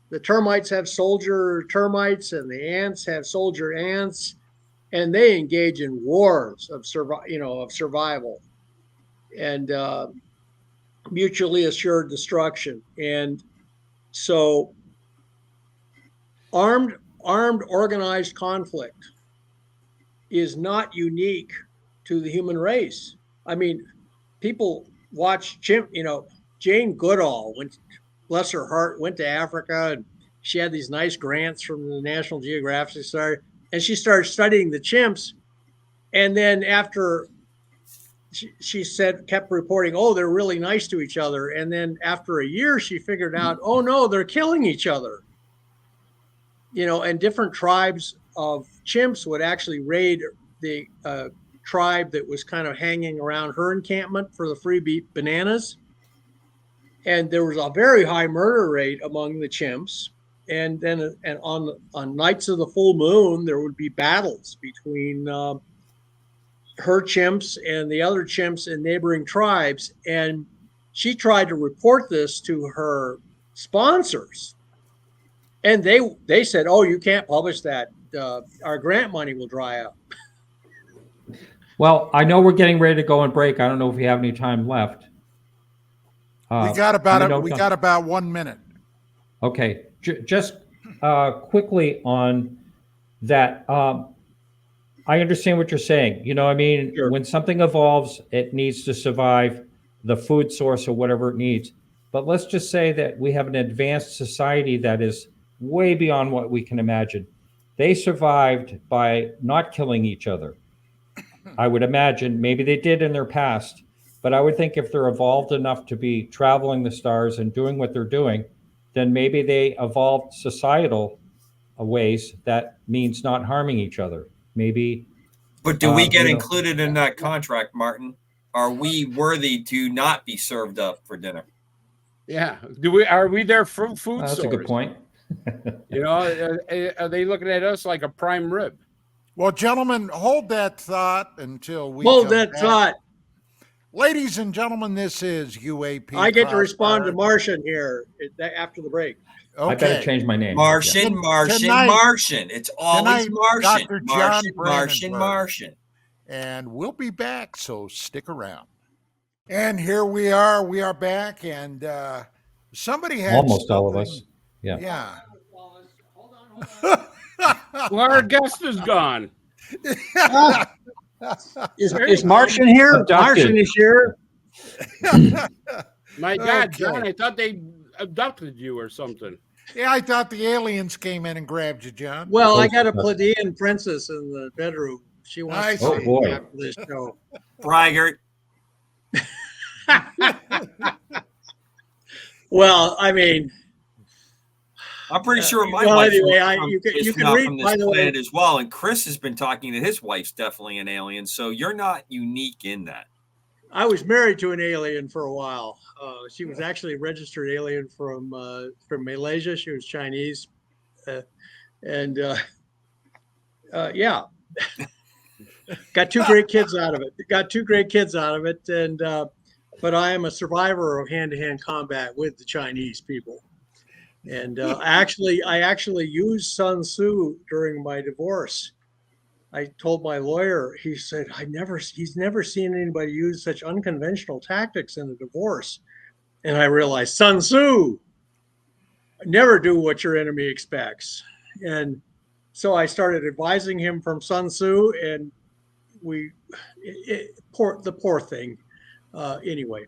The termites have soldier termites, and the ants have soldier ants, and they engage in wars of survival and mutually assured destruction. And so, armed organized conflict is not unique to the human race. I mean, people watch Jane Goodall, bless her heart, went to Africa, and she had these nice grants from the National Geographic Society, and she started studying the chimps. And then after she kept reporting, oh, they're really nice to each other. And then after a year, she figured out, oh no, they're killing each other. And different tribes of chimps would actually raid the tribe that was kind of hanging around her encampment for the free bananas. And there was a very high murder rate among the chimps. And then on nights of the full moon, there would be battles between her chimps and the other chimps in neighboring tribes. And she tried to report this to her sponsors. And they said, oh, you can't publish that. Our grant money will dry up. Well, I know we're getting ready to go on break. I don't know if we have any time left. We got about 1 minute. Okay. Just quickly on that. I understand what you're saying. You know, I mean, Sure. when something evolves, it needs to survive the food source or whatever it needs. But let's just say that we have an advanced society that is way beyond what we can imagine. They survived by not killing each other. I would imagine maybe they did in their past, but I would think if they're evolved enough to be traveling the stars and doing what they're doing, then maybe they evolved societal ways that means not harming each other. Maybe. But do we get you know, included in that contract, Martin? Are we worthy to not be served up for dinner? Yeah. Are we their food source? That's a good point. You know, are they looking at us like a prime rib? Well, gentlemen, hold that thought until we Hold come that back. thought. Ladies and gentlemen, this is UAP. I get to respond to Crossfire. Martian here after the break. Okay. I better change my name. Martian, Martian, Tonight- Martian. It's always tonight, Martian. Dr. John Martian, Martian, Brandenburg. Martian. And we'll be back, so stick around. And here we are. We are back, and somebody had Almost all of us. something- Yeah. Yeah. Well, our guest is gone. Is Martian here? Abducted. Martian is here. My God, Okay. John, I thought they abducted you or something. Yeah, I thought the aliens came in and grabbed you, John. Well, I got a Pleiadian princess in the bedroom. She I wants see. to Oh, boy. after this show. Braggart. Well, I mean, I'm pretty sure my well, wife anyway, is you can not read, from by this the way. planet as well. And Chris has been talking that his wife's definitely an alien. So you're not unique in that. I was married to an alien for a while. She was actually a registered alien from Malaysia. She was Chinese, and yeah, got two great kids out of it. And but I am a survivor of hand-to-hand combat with the Chinese people. And I actually used Sun Tzu during my divorce. I told my lawyer, he said, he's never seen anybody use such unconventional tactics in a divorce. And I realized, Sun Tzu, never do what your enemy expects. And so I started advising him from Sun Tzu, and the poor thing. Anyway,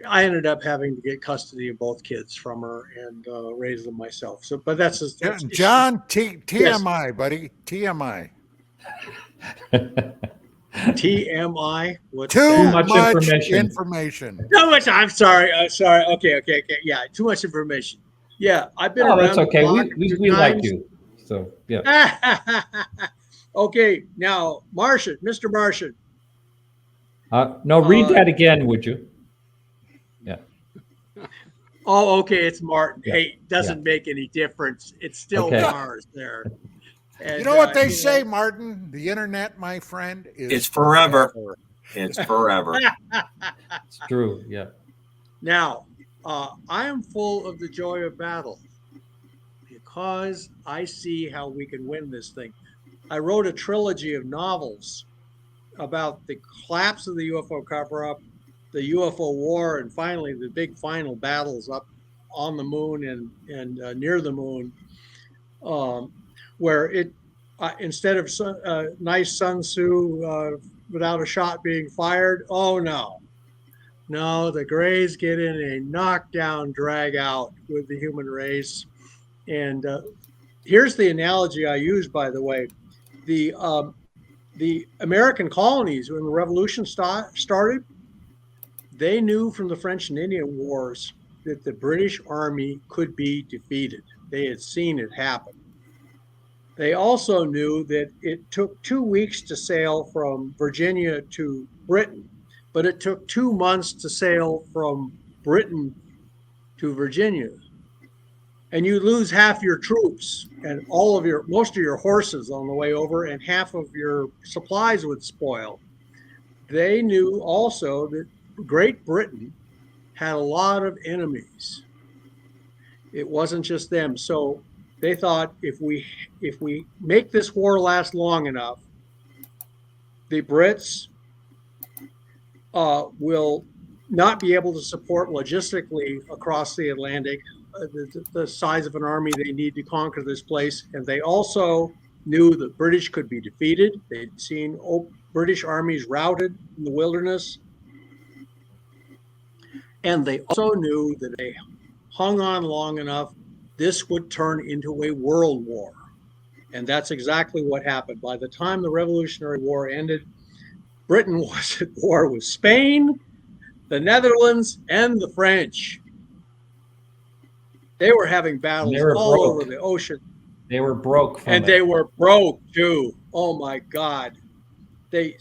I ended up having to get custody of both kids from her and raise them myself. So, but that's John, TMI, buddy. TMI. TMI. What's Too that? much information. information. Too much. I'm sorry. Okay. Yeah, too much information. Yeah, I've been Oh, around. that's okay. the block We a few like times. you. So, yeah. Okay, now Martian, Mr. Martian. No, read that again, would you? Yeah. Oh, okay, it's Martin. Yeah, Hey, doesn't make any difference. It's still Okay. Mars there. And, You know what they you say, know, Martin? The internet, my friend, is It's forever. It's forever. It's true. Yeah. Now, I am full of the joy of battle because I see how we can win this thing. I wrote a trilogy of novels about the collapse of the UFO cover-up, the UFO war, and finally the big final battles up on the moon and near the moon, where it instead of nice Sun Tzu without a shot being fired, oh no, the Greys get in a knockdown, drag out with the human race. And here's the analogy I use, by the way. The American colonies, when the revolution started, they knew from the French and Indian Wars that the British Army could be defeated. They had seen it happen. They also knew that it took 2 weeks to sail from Virginia to Britain, but it took 2 months to sail from Britain to Virginia. And you lose half your troops and most of your horses on the way over, and half of your supplies would spoil. They knew also that Great Britain had a lot of enemies. It wasn't just them. So they thought if we make this war last long enough, the Brits will not be able to support logistically across the Atlantic the size of an army they need to conquer this place. And they also knew the British could be defeated. They'd seen British armies routed in the wilderness. And they also knew that they hung on long enough, this would turn into a world war. And that's exactly what happened. By the time the Revolutionary War ended, Britain was at war with Spain, the Netherlands, and the French. They were having battles all over the ocean. They were broke from and it. they were broke too. Oh my God. And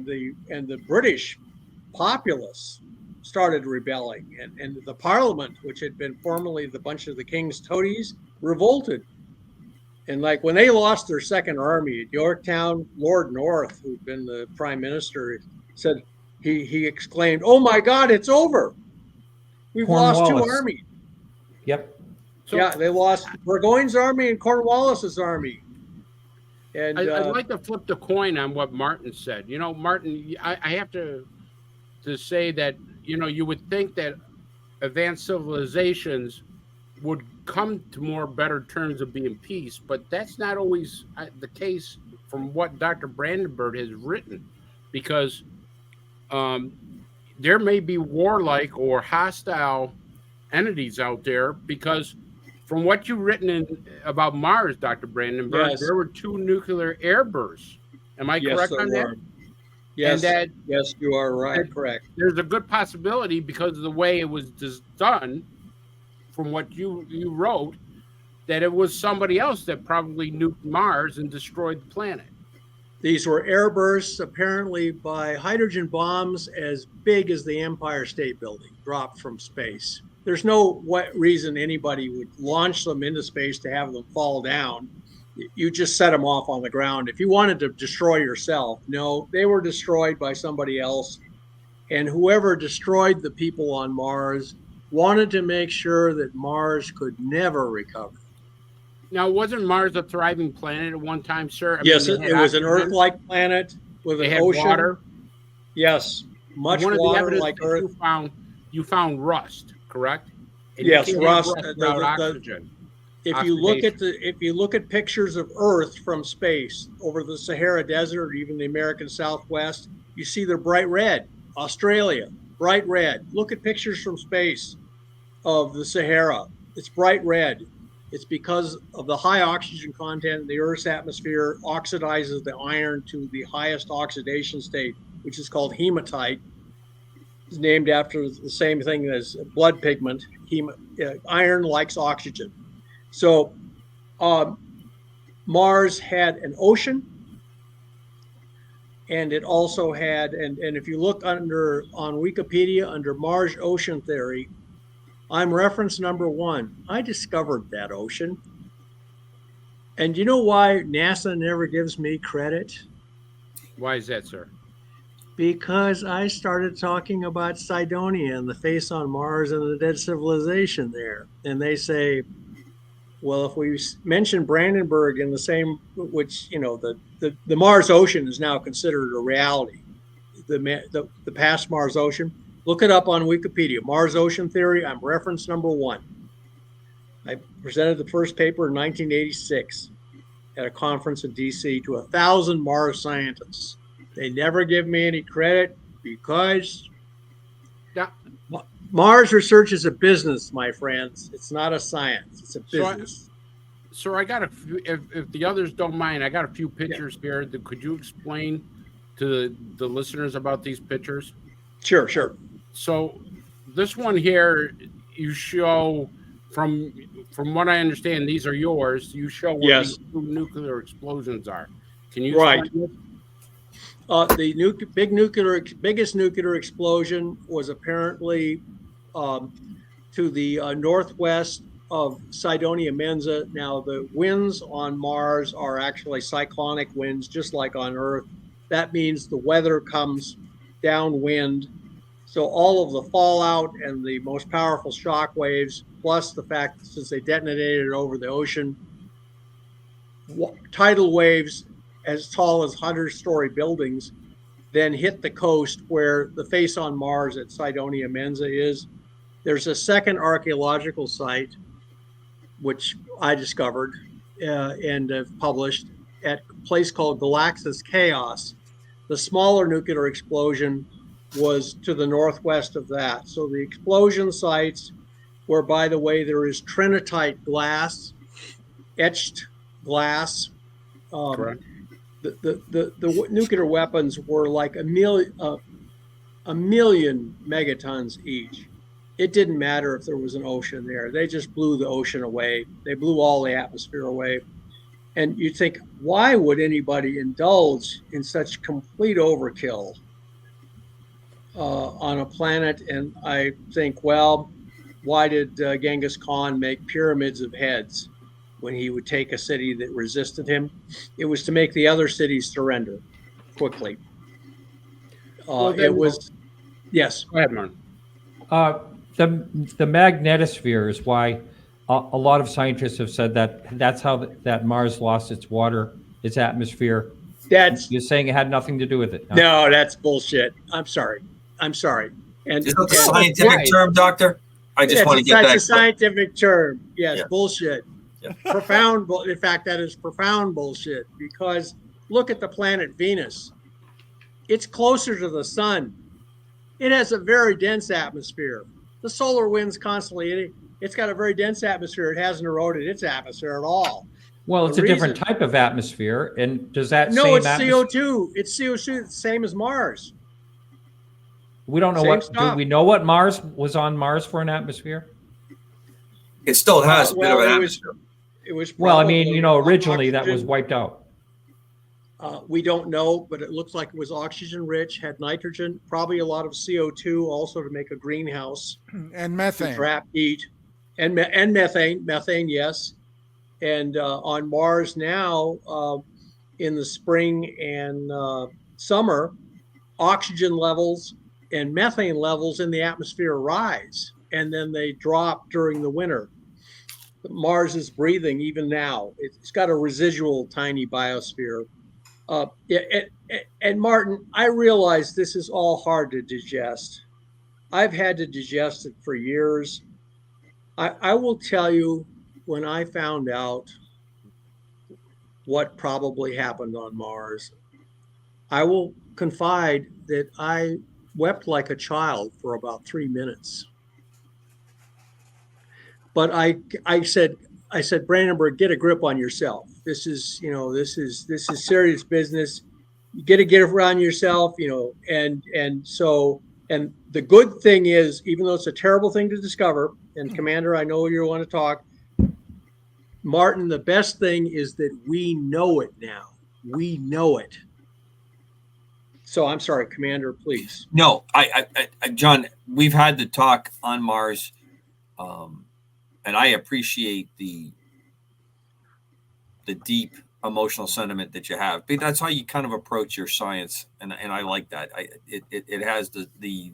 the British populace started rebelling, and the Parliament, which had been formerly the bunch of the King's toadies, revolted. And like when they lost their second army at Yorktown, Lord North, who'd been the prime minister, said, he exclaimed, "Oh my God, it's over. We've lost two armies." Yep. So, yeah, they lost Burgoyne's army and Cornwallis's army. And I'd like to flip the coin on what Martin said. You know, Martin, I have to say that, you know, you would think that advanced civilizations would come to more better terms of being peace, but that's not always the case from what Dr. Brandenburg has written, because there may be warlike or hostile entities out there, because from what you've written about Mars, Dr. Brandenburg, yes. there were 2 nuclear airbursts. Am I correct on that? Yes, and yes, you are right. Correct. There's a good possibility, because of the way it was done, from what you wrote, that it was somebody else that probably nuked Mars and destroyed the planet. These were airbursts, apparently by hydrogen bombs as big as the Empire State Building, dropped from space. There's no reason anybody would launch them into space to have them fall down. You just set them off on the ground. If you wanted to destroy yourself, no, they were destroyed by somebody else. And whoever destroyed the people on Mars wanted to make sure that Mars could never recover. Now, wasn't Mars a thriving planet at one time, sir? Yes, it was an Earth-like planet with an ocean. Water. Yes, much water like Earth. You found rust, correct? And yes, rust. Oxygen. If you look at pictures of Earth from space over the Sahara Desert or even the American Southwest, you see they're bright red. Australia, bright red. Look at pictures from space of the Sahara. It's bright red. It's because of the high oxygen content in the Earth's atmosphere oxidizes the iron to the highest oxidation state, which is called hematite. It's named after the same thing as blood pigment. Iron likes oxygen. So Mars had an ocean, and it also had, and if you look on Wikipedia under Mars ocean theory, I'm reference number 1. I discovered that ocean. And you know why NASA never gives me credit? Why is that, sir? Because I started talking about Cydonia and the face on Mars and the dead civilization there. And they say, well, if we mention Brandenburg in the same, which, you know, the Mars ocean is now considered a reality, the past Mars ocean. Look it up on Wikipedia. Mars ocean theory. I'm reference number 1. I presented the first paper in 1986 at a conference in DC to 1,000 Mars scientists. They never give me any credit because Mars research is a business, my friends. It's not a science. It's a business. So I got a few, if the others don't mind, I got a few pictures here. Could you explain to the listeners about these pictures? Sure. So this one here, you show, from what I understand, these are yours. You show what these 2 nuclear explosions are. Can you explain The biggest nuclear explosion was apparently to the northwest of Cydonia Mensa. Now, the winds on Mars are actually cyclonic winds, just like on Earth. That means the weather comes downwind. So all of the fallout and the most powerful shock waves, plus the fact that since they detonated over the ocean, tidal waves as tall as 100-story buildings then hit the coast where the face on Mars at Cydonia Mensa is. There's a second archaeological site, which I discovered, and have published at a place called Galaxis Chaos. The smaller nuclear explosion was to the northwest of that. So the explosion sites, where, by the way, there is trinitite glass, etched glass. Correct. The nuclear weapons were like a million megatons each. It didn't matter if there was an ocean there. They just blew the ocean away. They blew all the atmosphere away. And you think, why would anybody indulge in such complete overkill on a planet? And I think, well, why did Genghis Khan make pyramids of heads when he would take a city that resisted him? It was to make the other cities surrender quickly. It was, yes. Go ahead, Martin. The magnetosphere is why a lot of scientists have said that that's how that Mars lost its water, its atmosphere. You're saying it had nothing to do with it? No, that's bullshit. I'm sorry. And is that a scientific term, Doctor? I just want to get that. That's a scientific term. Yes, yeah. Bullshit. Yeah. Profound. In fact, that is profound bullshit, because look at the planet Venus. It's closer to the sun. It has a very dense atmosphere. The solar wind's constantly, it's got a very dense atmosphere. It hasn't eroded its atmosphere at all. Well, it's a different type of atmosphere. And does that No, it's CO2. It's CO2, the same as Mars. We don't know do we know what Mars was on Mars for an atmosphere? It still has a bit of an atmosphere. It was originally that was wiped out. We don't know, but it looks like it was oxygen rich, had nitrogen, probably a lot of CO2 also to make a greenhouse. And methane. Trap heat. And methane, yes. And on Mars now, in the spring and summer, oxygen levels and methane levels in the atmosphere rise, and then they drop during the winter. Mars is breathing even now. It's got a residual tiny biosphere. And Martin, I realize this is all hard to digest. I've had to digest it for years. I will tell you, when I found out what probably happened on Mars, I will confide that I wept like a child for about 3 minutes. But I said, Brandenburg, get a grip on yourself. This is serious business. You get around yourself, and the good thing is, even though it's a terrible thing to discover, and Commander, I know you want to talk, Martin, the best thing is that we know it now. We know it. So I'm sorry, Commander, please. No, I John, we've had the talk on Mars, and I appreciate the deep emotional sentiment that you have. But that's how you kind of approach your science, and I like that. It has the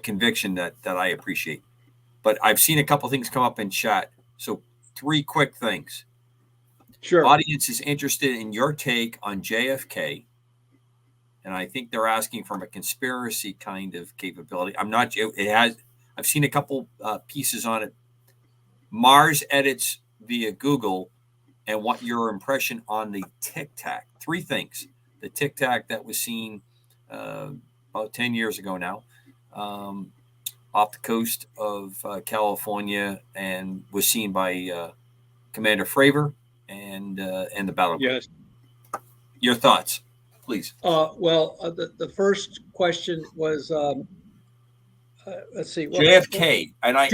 conviction that I appreciate. But I've seen a couple things come up in chat. So 3 quick things. Sure. Audience is interested in your take on JFK. And I think they're asking from a conspiracy kind of capability. I've seen a couple pieces on it. Mars edits via Google, and what your impression on the Tic Tac. 3 things. The Tic Tac that was seen about 10 years ago now, off the coast of California, and was seen by Commander Fravor and the battle group. Yes. Your thoughts, please. The first question was, let's see. JFK. And I'm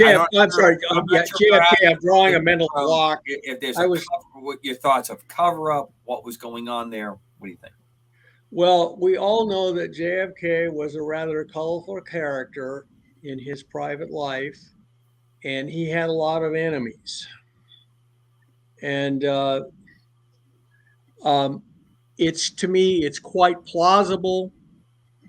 sorry. JFK. I'm drawing a mental block. If there's what your thoughts of cover up, what was going on there? What do you think? Well, we all know that JFK was a rather colorful character in his private life, and he had a lot of enemies. And to me, it's quite plausible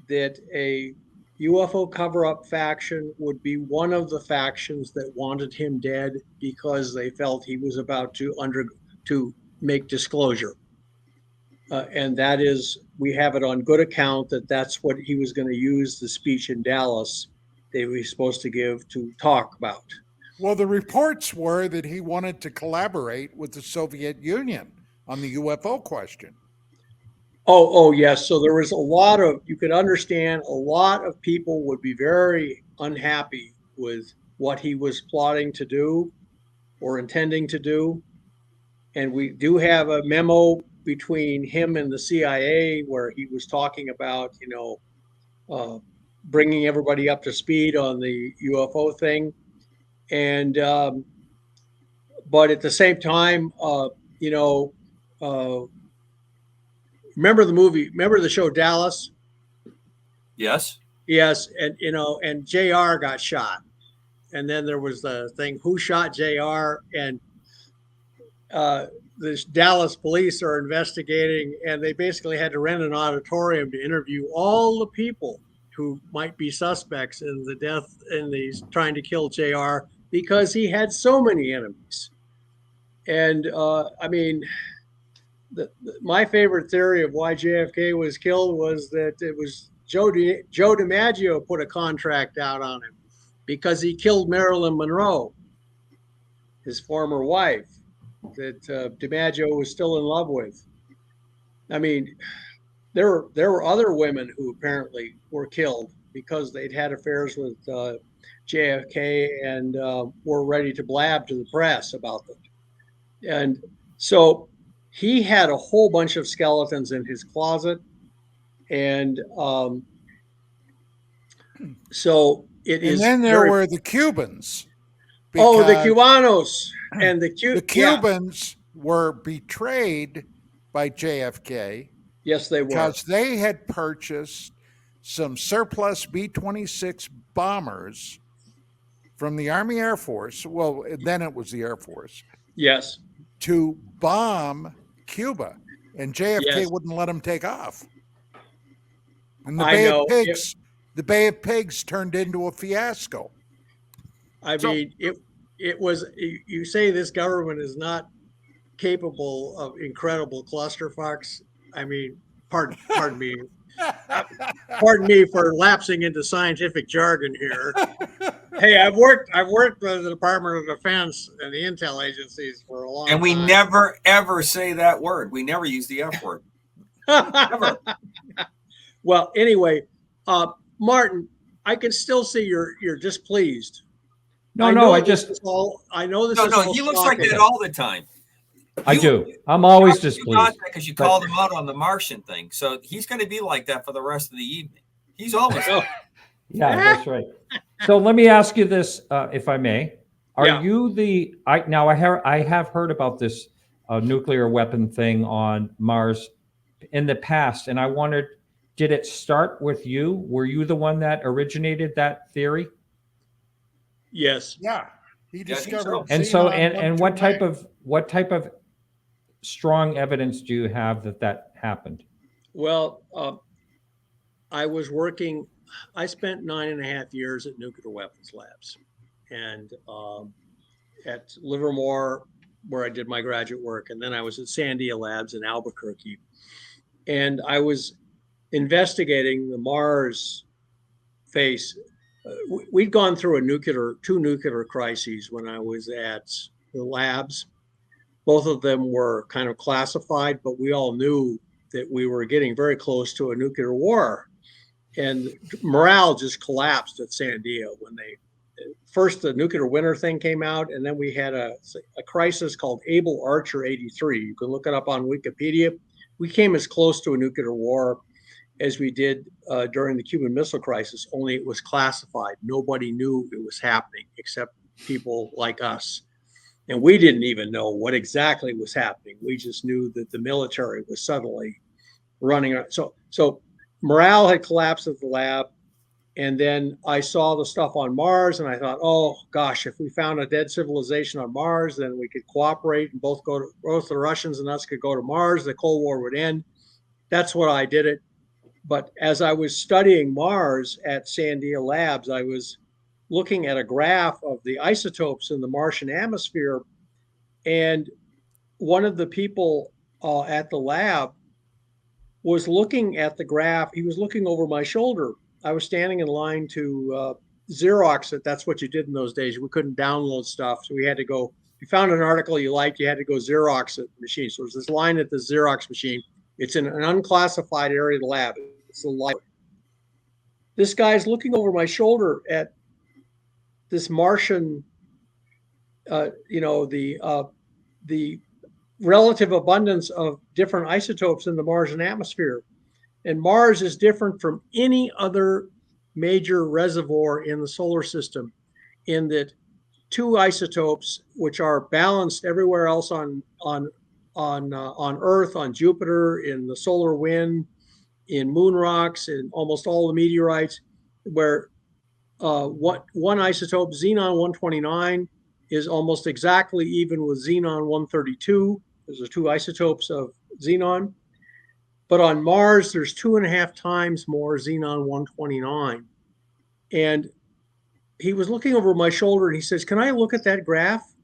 that a UFO cover-up faction would be one of the factions that wanted him dead because they felt he was about to make disclosure. And that is, we have it on good account that that's what he was going to use the speech in Dallas that he was supposed to give to talk about. Well, the reports were that he wanted to collaborate with the Soviet Union on the UFO question. Oh, yes. So there was a lot of, you could understand a lot of people would be very unhappy with what he was plotting to do or intending to do. And we do have a memo between him and the CIA where he was talking about, bringing everybody up to speed on the UFO thing. And, but at the same time, remember the show Dallas? Yes. Yes. And, and JR got shot. And then there was the thing, who shot JR? And the Dallas police are investigating, and they basically had to rent an auditorium to interview all the people who might be suspects in the death in the trying to kill JR because he had so many enemies. And I mean, my favorite theory of why JFK was killed was that it was Joe DiMaggio put a contract out on him because he killed Marilyn Monroe, his former wife, that DiMaggio was still in love with. I mean, there were other women who apparently were killed because they'd had affairs with JFK and were ready to blab to the press about them. And so he had a whole bunch of skeletons in his closet. And so it is. And then there were the Cubans. The Cubanos. And the Cubans were betrayed by JFK. Yes, they were. Because they had purchased some surplus B-26 bombers from the Army Air Force. Well, then it was the Air Force. Yes. To bomb Cuba. And JFK wouldn't let them take off. And the Bay of Pigs turned into a fiasco. I mean, it was, you say this government is not capable of incredible clusterfucks. I mean, pardon me. Pardon me for lapsing into scientific jargon here. Hey, I've worked with the Department of Defense and the intel agencies for a long time. And we never, ever say that word. We never use the F word. Ever. Well, anyway, Martin, I can still see you're displeased. I know this is all he looks like that all the time. I do. I'm always displeased. Because you called him out on the Martian thing. So he's going to be like that for the rest of the evening. He's always. Yeah, that's right. So let me ask you this, if I may. Are you I have heard about this nuclear weapon thing on Mars in the past, and I wondered, did it start with you? Were you the one that originated that theory? Yes. Yeah. He discovered. And so, and what type of strong evidence do you have that happened? Well, I spent 9.5 years at nuclear weapons labs, and at Livermore, where I did my graduate work, and then I was at Sandia Labs in Albuquerque, and I was investigating the Mars phase. We'd gone through two nuclear crises when I was at the labs. Both of them were kind of classified, but we all knew that we were getting very close to a nuclear war. And morale just collapsed at Sandia when first the nuclear winter thing came out, and then we had a crisis called Able Archer 83. You can look it up on Wikipedia. We came as close to a nuclear war as we did during the Cuban Missile Crisis, only it was classified. Nobody knew it was happening except people like us. And we didn't even know what exactly was happening. We just knew that the military was suddenly running. So morale had collapsed at the lab. And then I saw the stuff on Mars, and I thought, oh gosh, if we found a dead civilization on Mars, then we could cooperate and both the Russians and us could go to Mars. The Cold War would end. That's what I did it. But as I was studying Mars at Sandia Labs, I was looking at a graph of the isotopes in the Martian atmosphere. And one of the people at the lab was looking at the graph. He was looking over my shoulder. I was standing in line to Xerox it. That's what you did in those days. We couldn't download stuff, so we had to go. You found an article you liked, you had to go Xerox it machine. So there's this line at the Xerox machine. It's in an unclassified area of the lab. It's the library. This guy's looking over my shoulder at this Martian, the relative abundance of different isotopes in the Martian atmosphere. And Mars is different from any other major reservoir in the solar system in that two isotopes, which are balanced everywhere else on Earth, on Jupiter, in the solar wind, in moon rocks, in almost all the meteorites, where one isotope, xenon 129, is almost exactly even with xenon 132. Those are two isotopes of xenon. But on Mars, there's 2.5 times more xenon 129. And he was looking over my shoulder and he says, "Can I look at that graph?"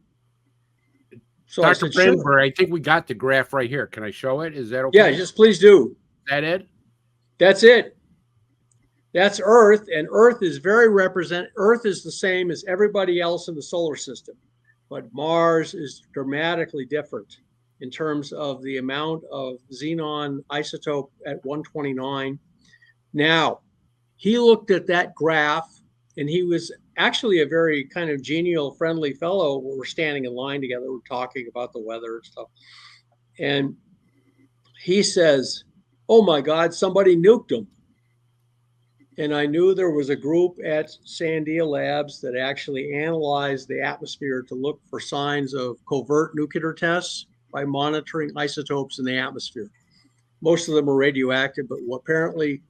So Dr. I said, Brandenburg, "Sure." I think we got the graph right here. Can I show it? Is that okay? Yeah, just please do. Is that it? That's it. That's Earth, and Earth is Earth is the same as everybody else in the solar system, but Mars is dramatically different in terms of the amount of xenon isotope at 129. Now, he looked at that graph, and he was actually a very kind of genial, friendly fellow. We're standing in line together, we're talking about the weather and stuff. And he says, "Oh my God, somebody nuked him." And I knew there was a group at Sandia Labs that actually analyzed the atmosphere to look for signs of covert nuclear tests by monitoring isotopes in the atmosphere. Most of them are radioactive, but apparently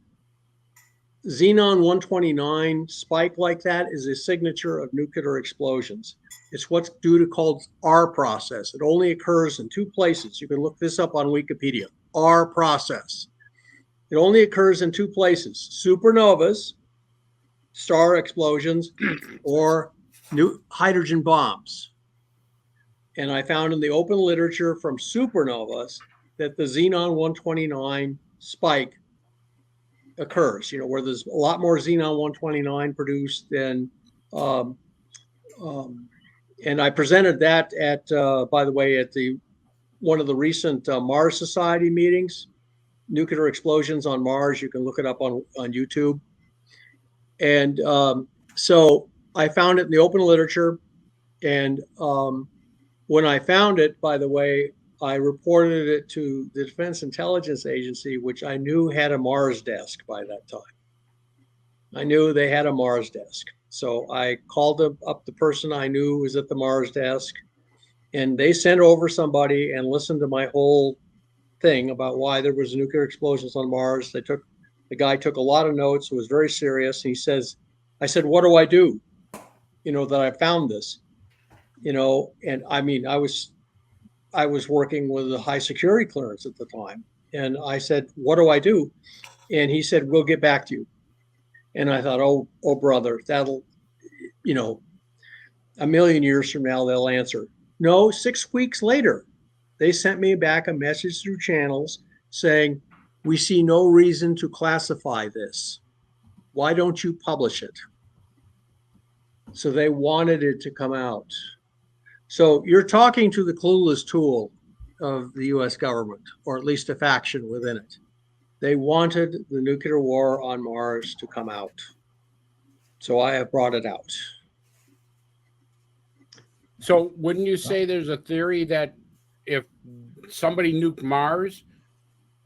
xenon 129 spike like that is a signature of nuclear explosions. It's what's called R process. It only occurs in two places. You can look this up on Wikipedia. R process. It only occurs in two places: supernovas, star explosions, or new hydrogen bombs. And I found in the open literature from supernovas that the xenon 129 spike occurs, where there's a lot more xenon 129 produced than, and I presented that at, by the way, at one of the recent Mars Society meetings. Nuclear explosions on Mars. You can look it up on YouTube. And so I found it in the open literature. And when I found it, by the way, I reported it to the Defense Intelligence Agency, which I knew had a Mars desk by that time. I knew they had a Mars desk. So I called up the person I knew was at the Mars desk, and they sent over somebody and listened to my whole thing about why there was nuclear explosions on Mars. The guy took a lot of notes. It was very serious. And I said, "What do I do? That I found this, and I mean, I was working with a high security clearance at the time. And I said, "What do I do?" And he said, "We'll get back to you." And I thought, oh brother, that'll, a million years from now, they'll answer. No, 6 weeks later, they sent me back a message through channels saying, "We see no reason to classify this. Why don't you publish it?" So they wanted it to come out. So you're talking to the clueless tool of the US government, or at least a faction within it. They wanted the nuclear war on Mars to come out. So I have brought it out. So wouldn't you say there's a theory that if somebody nuked Mars,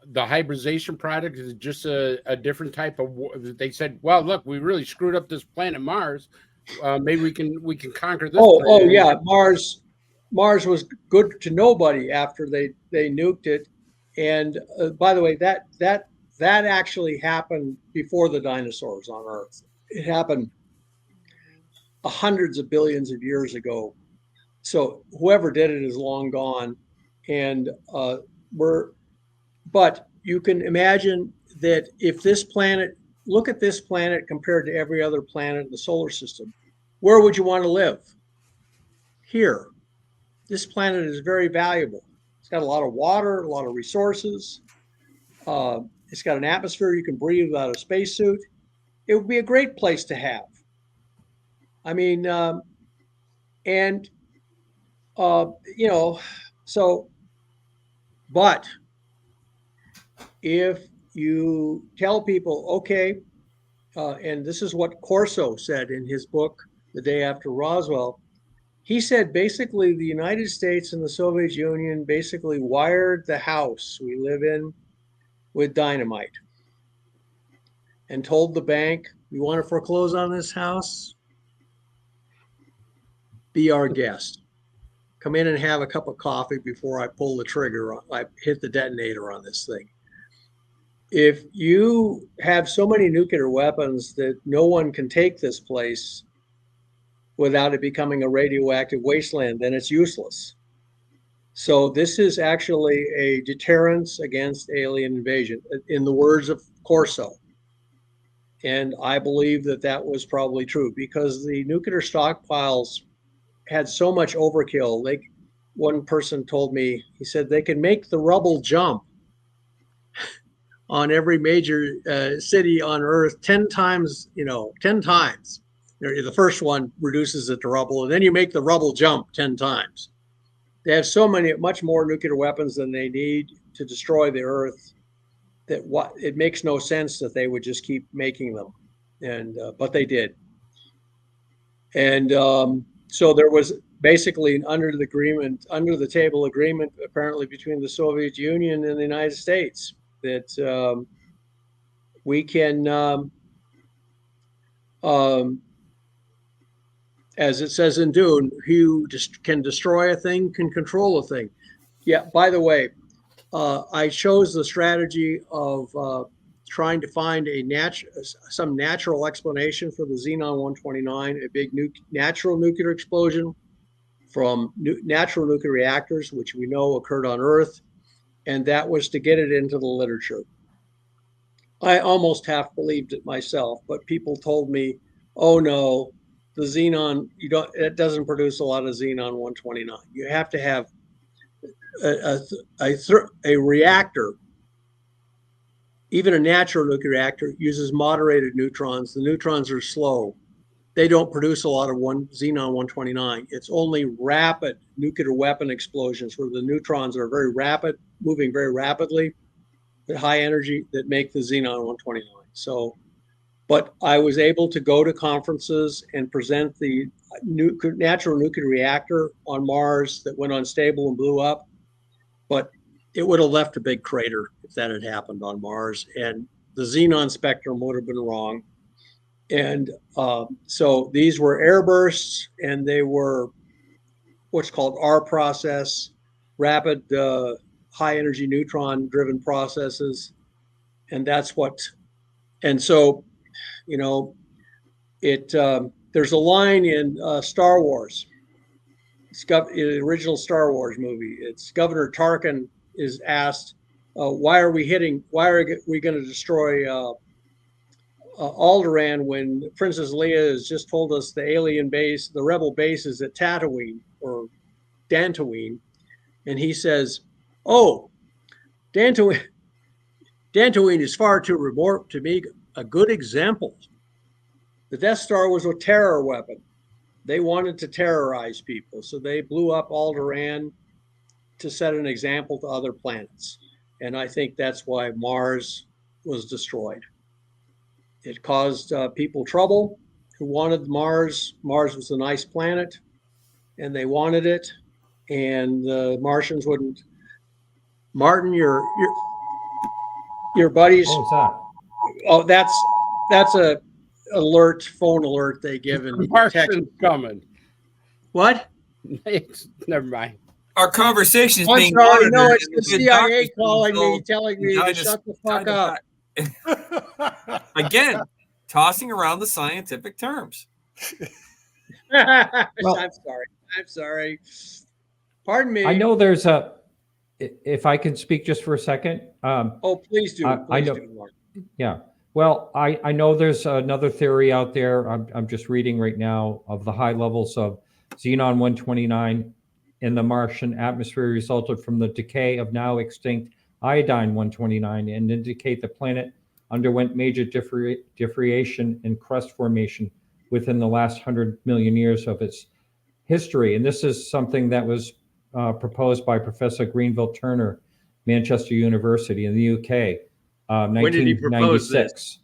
the hybridization product is just a different type of war? They said, "Well, look, we really screwed up this planet Mars. Maybe we can conquer this." Oh yeah, Mars was good to nobody after they nuked it. And by the way, that actually happened before the dinosaurs on Earth. It happened hundreds of billions of years ago. So whoever did it is long gone. And but you can imagine that if look at this planet compared to every other planet in the solar system, where would you want to live? Here. This planet is very valuable. It's got a lot of water, a lot of resources. It's got an atmosphere you can breathe without a spacesuit. It would be a great place to have. I mean, and so, but if you tell people, okay, and this is what Corso said in his book, The Day After Roswell. He said basically the United States and the Soviet Union basically wired the house we live in with dynamite and told the bank, you want to foreclose on this house? Be our guest. Come in and have a cup of coffee before I pull the trigger. I hit the detonator on this thing. If you have so many nuclear weapons that no one can take this place without it becoming a radioactive wasteland, then it's useless. So this is actually a deterrence against alien invasion, in the words of Corso. And I believe that that was probably true because the nuclear stockpiles had so much overkill. One person told me, he said they can make the rubble jump on every major city on Earth 10 times, 10 times. The first one reduces it to rubble, and then you make the rubble jump 10 times. They have much more nuclear weapons than they need to destroy the Earth that it makes no sense that they would just keep making them. And but they did. And so there was basically an under the table agreement, apparently between the Soviet Union and the United States, that we can, as it says in Dune, who can destroy a thing can control a thing. Yeah, by the way, I chose the strategy of trying to find some natural explanation for the Xenon 129, a big natural nuclear explosion from natural nuclear reactors, which we know occurred on Earth, and that was to get it into the literature. I almost half believed it myself, but people told me, oh no, the Xenon, it doesn't produce a lot of Xenon 129. You have to have a reactor. Even a natural nuclear reactor uses moderated neutrons. The neutrons are slow. They don't produce a lot of Xenon 129. It's only rapid nuclear weapon explosions where the neutrons are very rapid, moving very rapidly at high energy, that make the Xenon 129. So, but I was able to go to conferences and present the natural nuclear reactor on Mars that went unstable and blew up. But it would have left a big crater if that had happened on Mars, and the Xenon spectrum would have been wrong. And so these were airbursts, and they were what's called R process, rapid high energy neutron driven processes. And that's what, and so, there's a line in Star Wars. It's the original Star Wars movie. It's Governor Tarkin is asked, why are we going to destroy Alderaan when Princess Leia has just told us the alien base, the rebel base is at Tatooine or Dantooine. And he says, oh, Dantooine is far too remote to be a good example. The Death Star was a terror weapon. They wanted to terrorize people, so they blew up Alderaan to set an example to other planets. And I think that's why Mars was destroyed. It caused people trouble who wanted Mars. Mars was a nice planet, and they wanted it, and the Martians wouldn't. Martin, your buddies. What was that? Oh, that's a phone alert they give in Texas. Coming. What? Never mind. Our conversation is I'm being sorry, monitored. no, it's and the CIA doctors calling will me, telling me to shut the fuck up. Again, tossing around the scientific terms. Well, I'm sorry. Pardon me. I know there's if I can speak just for a second. Oh, please do. I know. Yeah. Well, I know there's another theory out there. I'm just reading right now of the high levels of Xenon 129 in the Martian atmosphere resulted from the decay of now extinct iodine 129 and indicate the planet underwent major differentiation and crust formation within the last 100 million years of its history. And this is something that was proposed by Professor Greenville Turner, Manchester University in the UK, When did he propose this?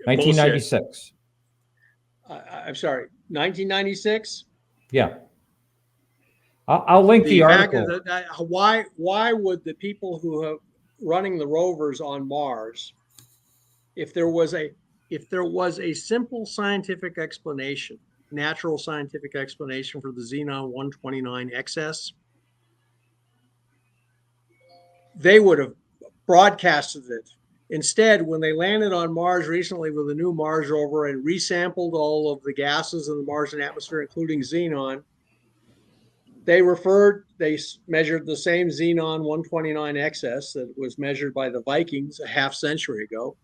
1996. I'm sorry, 1996? Yeah. I'll link the article. Why would the people who have running the rovers on Mars, if there was a simple scientific explanation, natural scientific explanation for the xenon 129 excess, they would have broadcasted it. Instead, when they landed on Mars recently with a new Mars rover and resampled all of the gases in the Martian atmosphere, including xenon, they measured the same xenon 129 excess that was measured by the Vikings a half century ago.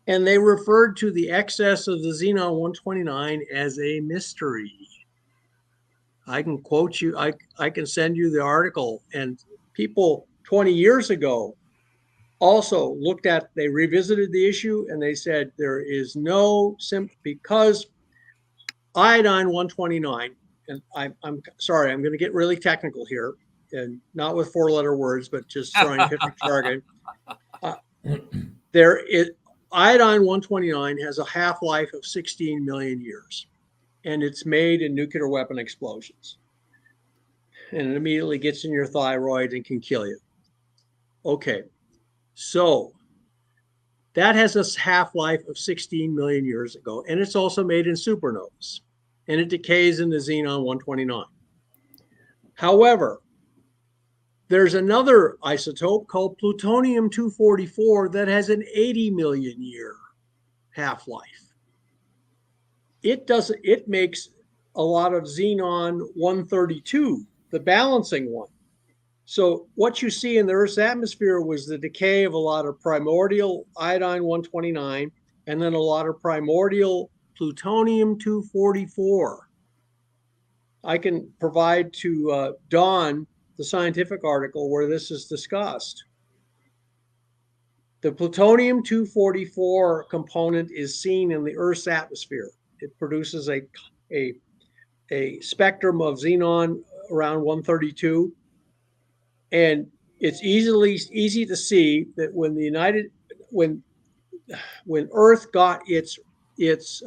And they referred to the excess of the xenon 129 as a mystery. I can quote you, I can send you the article. And people 20 years ago also they revisited the issue and they said there is no because iodine 129, and I'm sorry, I'm going to get really technical here, and not with four-letter words, but just scientific jargon. Iodine 129 has a half-life of 16 million years, and it's made in nuclear weapon explosions. And it immediately gets in your thyroid and can kill you. Okay, so that has a half-life of 16 million years ago, and it's also made in supernovas, and it decays in the xenon 129. However, there's another isotope called plutonium-244 that has an 80 million year half-life. It makes a lot of xenon 132, the balancing one. So what you see in the Earth's atmosphere was the decay of a lot of primordial iodine 129 and then a lot of primordial plutonium-244. I can provide to Don the scientific article where this is discussed. The plutonium-244 component is seen in the Earth's atmosphere. It produces a spectrum of xenon around 132. And it's easy to see that when Earth got its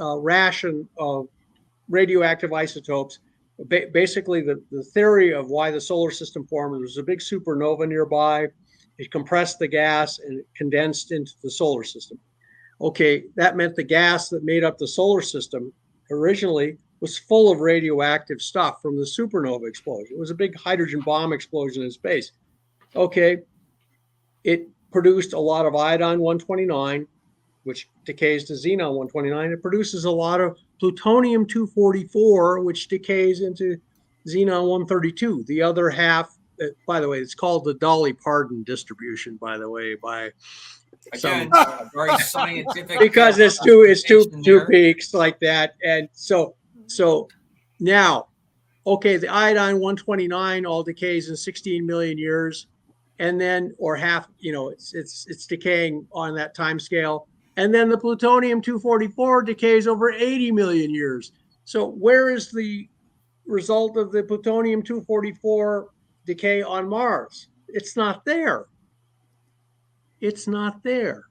ration of radioactive isotopes, basically the theory of why the solar system formed, there was a big supernova nearby. It compressed the gas and it condensed into the solar system. Okay, that meant the gas that made up the solar system originally was full of radioactive stuff from the supernova explosion. It was a big hydrogen bomb explosion in space. Okay, it produced a lot of iodine 129, which decays to xenon 129. It produces a lot of plutonium-244, which decays into xenon 132. The other half, by the way, it's called the Dolly Parton distribution, by the way, again, very scientific. Because it's two peaks like that. And so now, okay, the iodine 129 all decays in 16 million years, and then, or half, it's decaying on that time scale. And then the plutonium-244 decays over 80 million years. So where is the result of the plutonium-244 decay on Mars? It's not there. It's not there.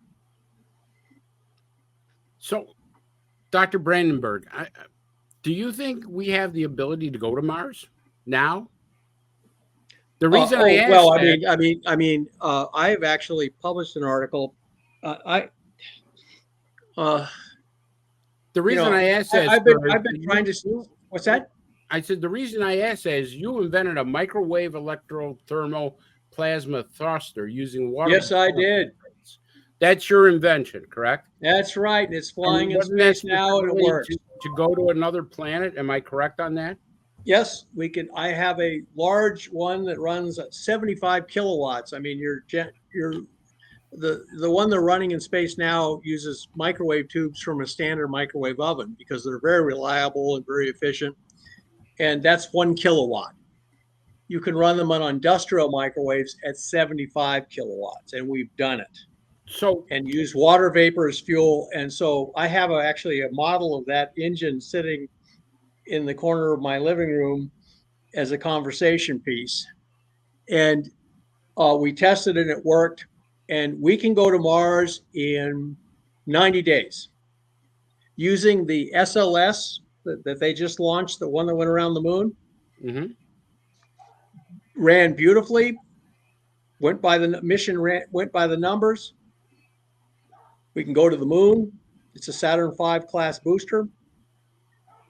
So, Dr. Brandenburg, do you think we have the ability to go to Mars now? The reason I asked I have actually published an article. The reason I asked that I've been trying to. What's that? I said the reason I asked that is you invented a microwave electro-thermal plasma thruster using water. Yes, I did. That's your invention, correct? That's right. And it's flying in space now, and it works. To go to another planet, am I correct on that? Yes, we can. I have a large one that runs at 75 kilowatts. I mean, the one they're running in space now uses microwave tubes from a standard microwave oven because they're very reliable and very efficient. And that's 1 kilowatt. You can run them on industrial microwaves at 75 kilowatts, and we've done it. So and use water vapor as fuel. And so I have actually a model of that engine sitting in the corner of my living room as a conversation piece. And we tested it and it worked. And we can go to Mars in 90 days using the SLS that they just launched, the one that went around the moon. mhm. Ran beautifully, went by the mission, went by the numbers. We can go to the moon. It's a Saturn V class booster.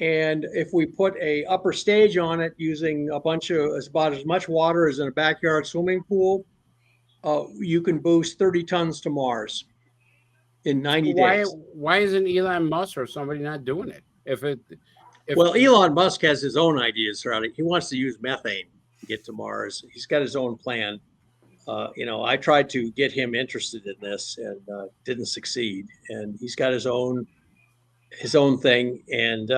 And if we put a upper stage on it using a bunch of about as much water as in a backyard swimming pool, you can boost 30 tons to Mars in 90 days. Why isn't Elon Musk or somebody not doing it? Well, Elon Musk has his own ideas surrounding. He wants to use methane to get to Mars. He's got his own plan. I tried to get him interested in this and didn't succeed. And he's got his own thing. And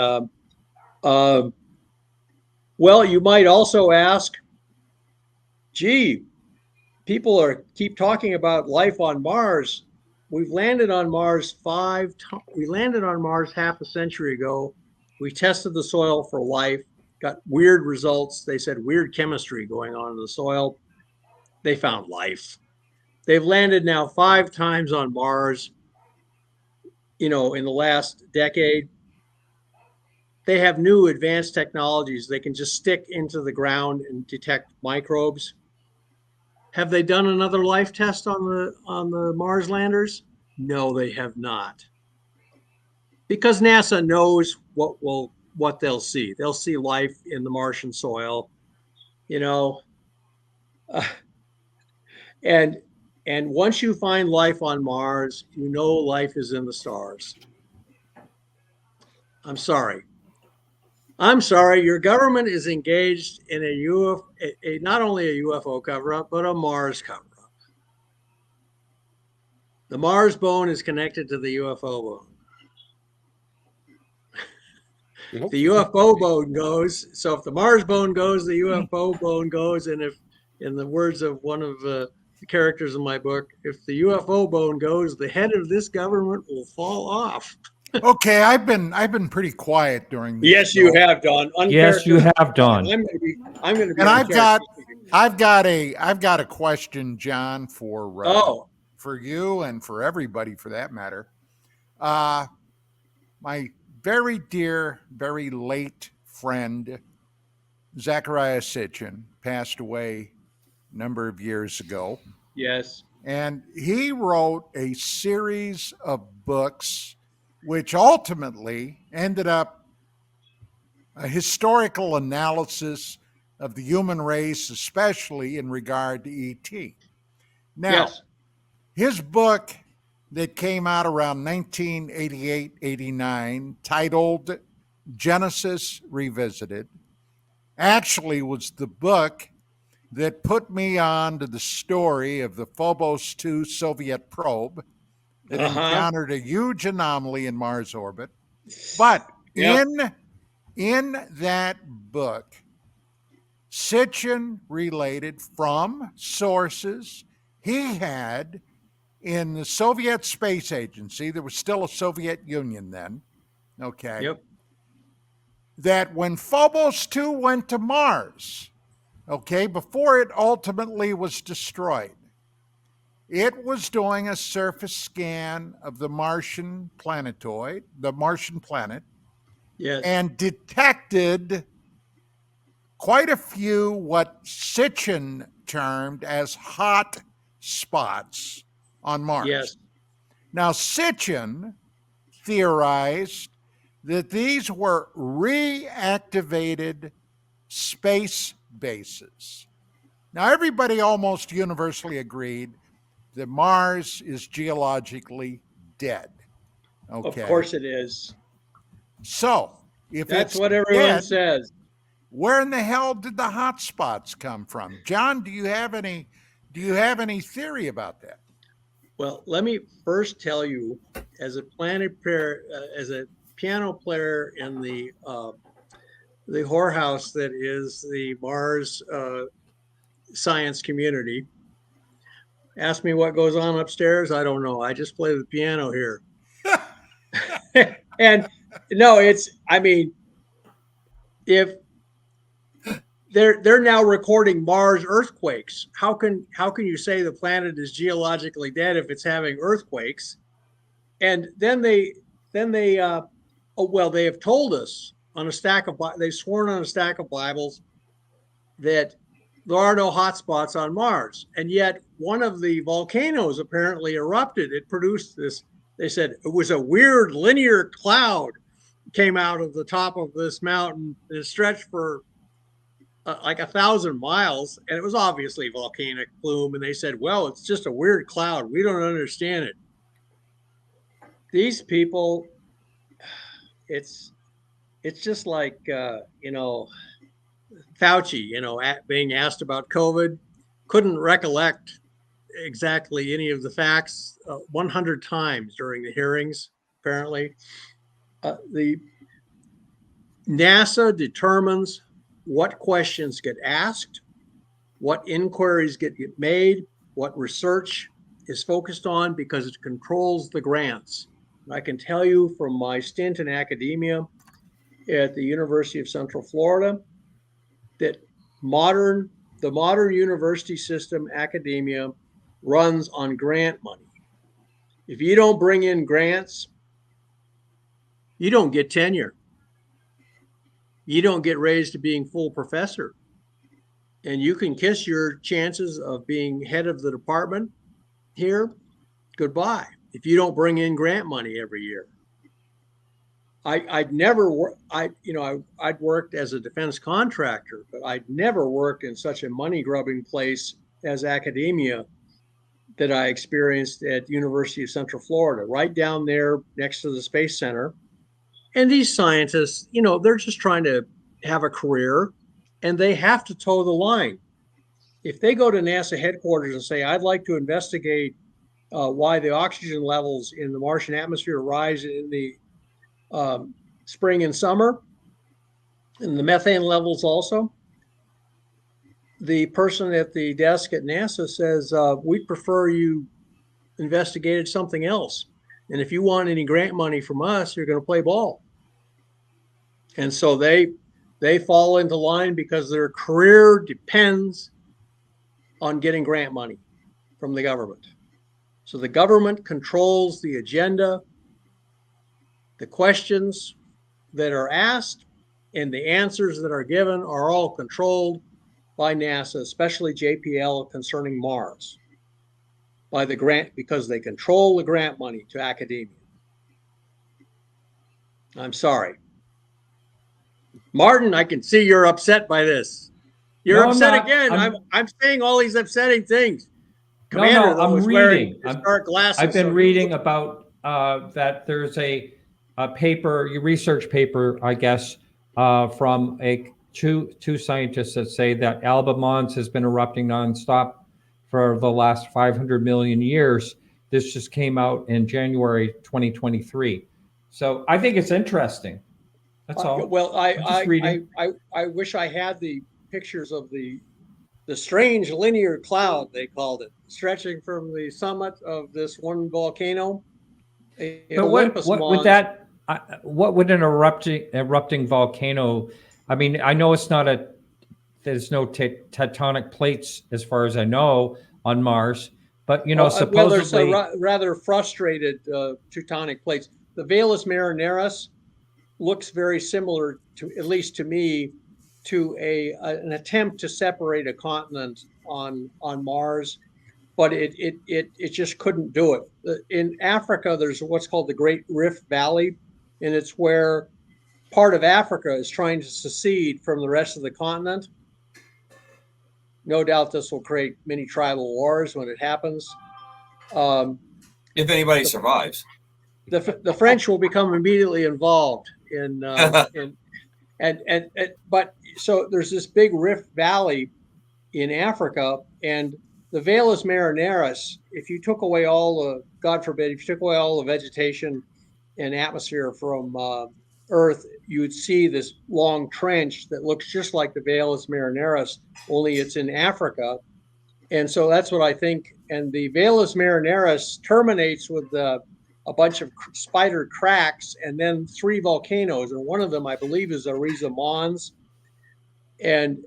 well, you might also ask, gee, people keep talking about life on Mars. We've landed on Mars 5 times. We landed on Mars half a century ago. We tested the soil for life, got weird results. They said weird chemistry going on in the soil. They found life. They've landed now 5 times on Mars, in the last decade. They have new advanced technologies. They can just stick into the ground and detect microbes. Have they done another life test on the Mars landers? No, they have not. Because NASA knows what they'll see. They'll see life in the Martian soil, and once you find life on Mars, life is in the stars. I'm sorry. Your government is engaged in not only a UFO cover-up, but a Mars cover-up. The Mars bone is connected to the UFO bone. The UFO bone goes. So if the Mars bone goes, the UFO bone goes. And if, in the words of one of the characters in my book, if the UFO bone goes, the head of this government will fall off. Okay, I've been pretty quiet during this. Yes, you have, Don. Yes, you have, Don. I'm going to be. And I've got a question, John, for you and for everybody for that matter. My very dear, very late friend, Zachariah Sitchin, passed away a number of years ago. Yes. And he wrote a series of books which ultimately ended up a historical analysis of the human race, especially in regard to ET. Now, his book that came out around 1988-89, titled Genesis Revisited, actually was the book that put me on to the story of the Phobos 2 Soviet probe that encountered a huge anomaly in Mars orbit. But in that book, Sitchin related from sources he had in the Soviet Space Agency. There was still a Soviet Union then, that when Phobos 2 went to Mars, before it ultimately was destroyed, it was doing a surface scan of the Martian planetoid, the Martian planet, and detected quite a few what Sitchin termed as hot spots on Mars. Yes. Now, Sitchin theorized that these were reactivated space bases. Now, everybody almost universally agreed that Mars is geologically dead. Of course it is. So, if that's what everyone says, where in the hell did the hot spots come from? John, do you have any theory about that? Well, let me first tell you, as a piano player in the whorehouse that is the Mars science community, Ask me what goes on upstairs. I don't know. I just play the piano here. And no, I mean, if they're now recording Mars earthquakes, how can you say the planet is geologically dead if it's having earthquakes? And then they they have told us on a stack of, they've sworn on a stack of Bibles that there are no hotspots on Mars. And yet one of the volcanoes apparently erupted. It produced this, they said it was a weird linear cloud came out of the top of this mountain. It stretched for like 1,000 miles, and it was obviously volcanic plume. And they said, well, it's just a weird cloud. We don't understand it. These people, it's just like, Fauci, being asked about COVID, couldn't recollect exactly any of the facts 100 times during the hearings, apparently. The NASA determines what questions get asked, what inquiries get made, what research is focused on, because it controls the grants. And I can tell you from my stint in academia at the University of Central Florida that the modern university system, academia, runs on grant money. If you don't bring in grants, you don't get tenure. You don't get raised to being full professor. And you can kiss your chances of being head of the department here goodbye if you don't bring in grant money every year. I'd worked as a defense contractor, but I'd never worked in such a money grubbing place as academia that I experienced at University of Central Florida, right down there next to the Space Center. And these scientists, they're just trying to have a career, and they have to toe the line. If they go to NASA headquarters and say, I'd like to investigate why the oxygen levels in the Martian atmosphere rise in the spring and summer, and the methane levels also, the person at the desk at NASA says, we'd prefer you investigated something else. And if you want any grant money from us, you're going to play ball. And so they fall into line because their career depends on getting grant money from the government. So the government controls the agenda, the questions that are asked, and the answers that are given are all controlled by NASA, especially JPL concerning Mars, by the grant, because they control the grant money to academia. I'm sorry. Martin, I can see you're upset by this. You're upset again. I'm saying all these upsetting things. Commander, I'm reading. Dark glasses. I've been reading about that there's a paper, a research paper, I guess, from two scientists that say that Alba Mons has been erupting nonstop for the last 500 million years. This just came out in January 2023. So I think it's interesting. That's all. Well, I wish I had the pictures of the strange linear cloud, they called it, stretching from the summit of this one volcano. But what would an erupting volcano? I mean, I know there's no tectonic plates as far as I know on Mars, but supposedly there's a rather frustrated tectonic plates. The Valles Marineris looks very similar to, at least to me, to an attempt to separate a continent on Mars, but it just couldn't do it. In Africa, there's what's called the Great Rift Valley, and it's where part of Africa is trying to secede from the rest of the continent. No doubt this will create many tribal wars when it happens. If anybody survives. The French will become immediately involved but so there's this big rift valley in Africa, and the Valles Marineris, if you took away God forbid, if you took away all the vegetation and atmosphere from Earth, you would see this long trench that looks just like the Valles Marineris, only it's in Africa. And so that's what I think and the Valus Marineris terminates with a bunch of spider cracks and then 3 volcanoes, and one of them I believe is Ariza Mons. And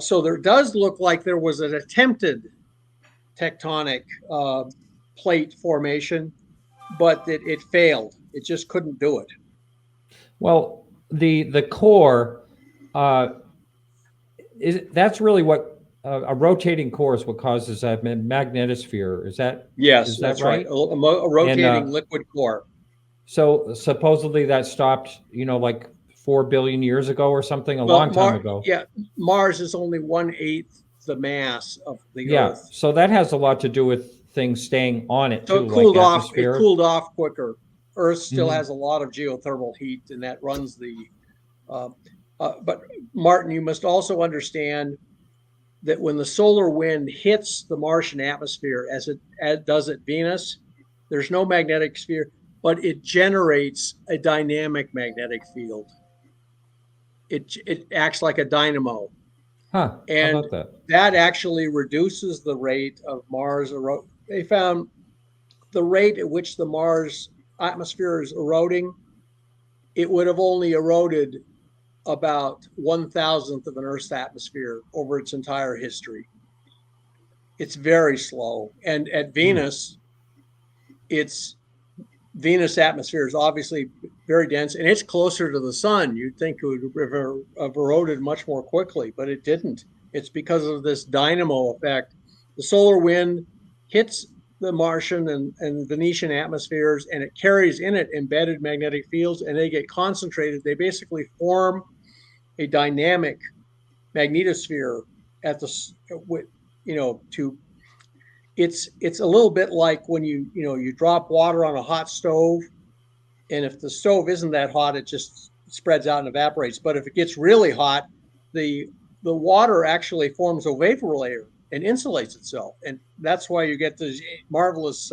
so there does look like there was an attempted tectonic plate formation, but it failed. It just couldn't do it. Well, the core that's really what a rotating core is what causes a magnetosphere. Is that that's right? A rotating liquid core. So supposedly that stopped, like 4 billion years ago or something, a long time ago. Yeah, Mars is only 1/8 the mass of the Earth. So that has a lot to do with things staying on it so too. It cooled like off. atmosphere. It cooled off quicker. Earth still has a lot of geothermal heat, and that runs the. But Martin, you must also understand that when the solar wind hits the Martian atmosphere, as it does at Venus, there's no magnetic sphere, but it generates a dynamic magnetic field. It acts like a dynamo. Huh? And how about that actually reduces the rate of Mars erosion. They found the rate at which the Mars atmosphere is eroding, it would have only eroded about 1,000th of an Earth's atmosphere over its entire history. It's very slow. And at Venus, Venus atmosphere is obviously very dense, and it's closer to the sun. You'd think it would have eroded much more quickly, but it didn't. It's because of this dynamo effect. The solar wind hits the Martian and Venetian atmospheres, and it carries in it embedded magnetic fields, and they get concentrated. They basically form a dynamic magnetosphere at the, it's a little bit like when you drop water on a hot stove, and if the stove isn't that hot, it just spreads out and evaporates. But if it gets really hot, the water actually forms a vapor layer and insulates itself, and that's why you get these marvelous,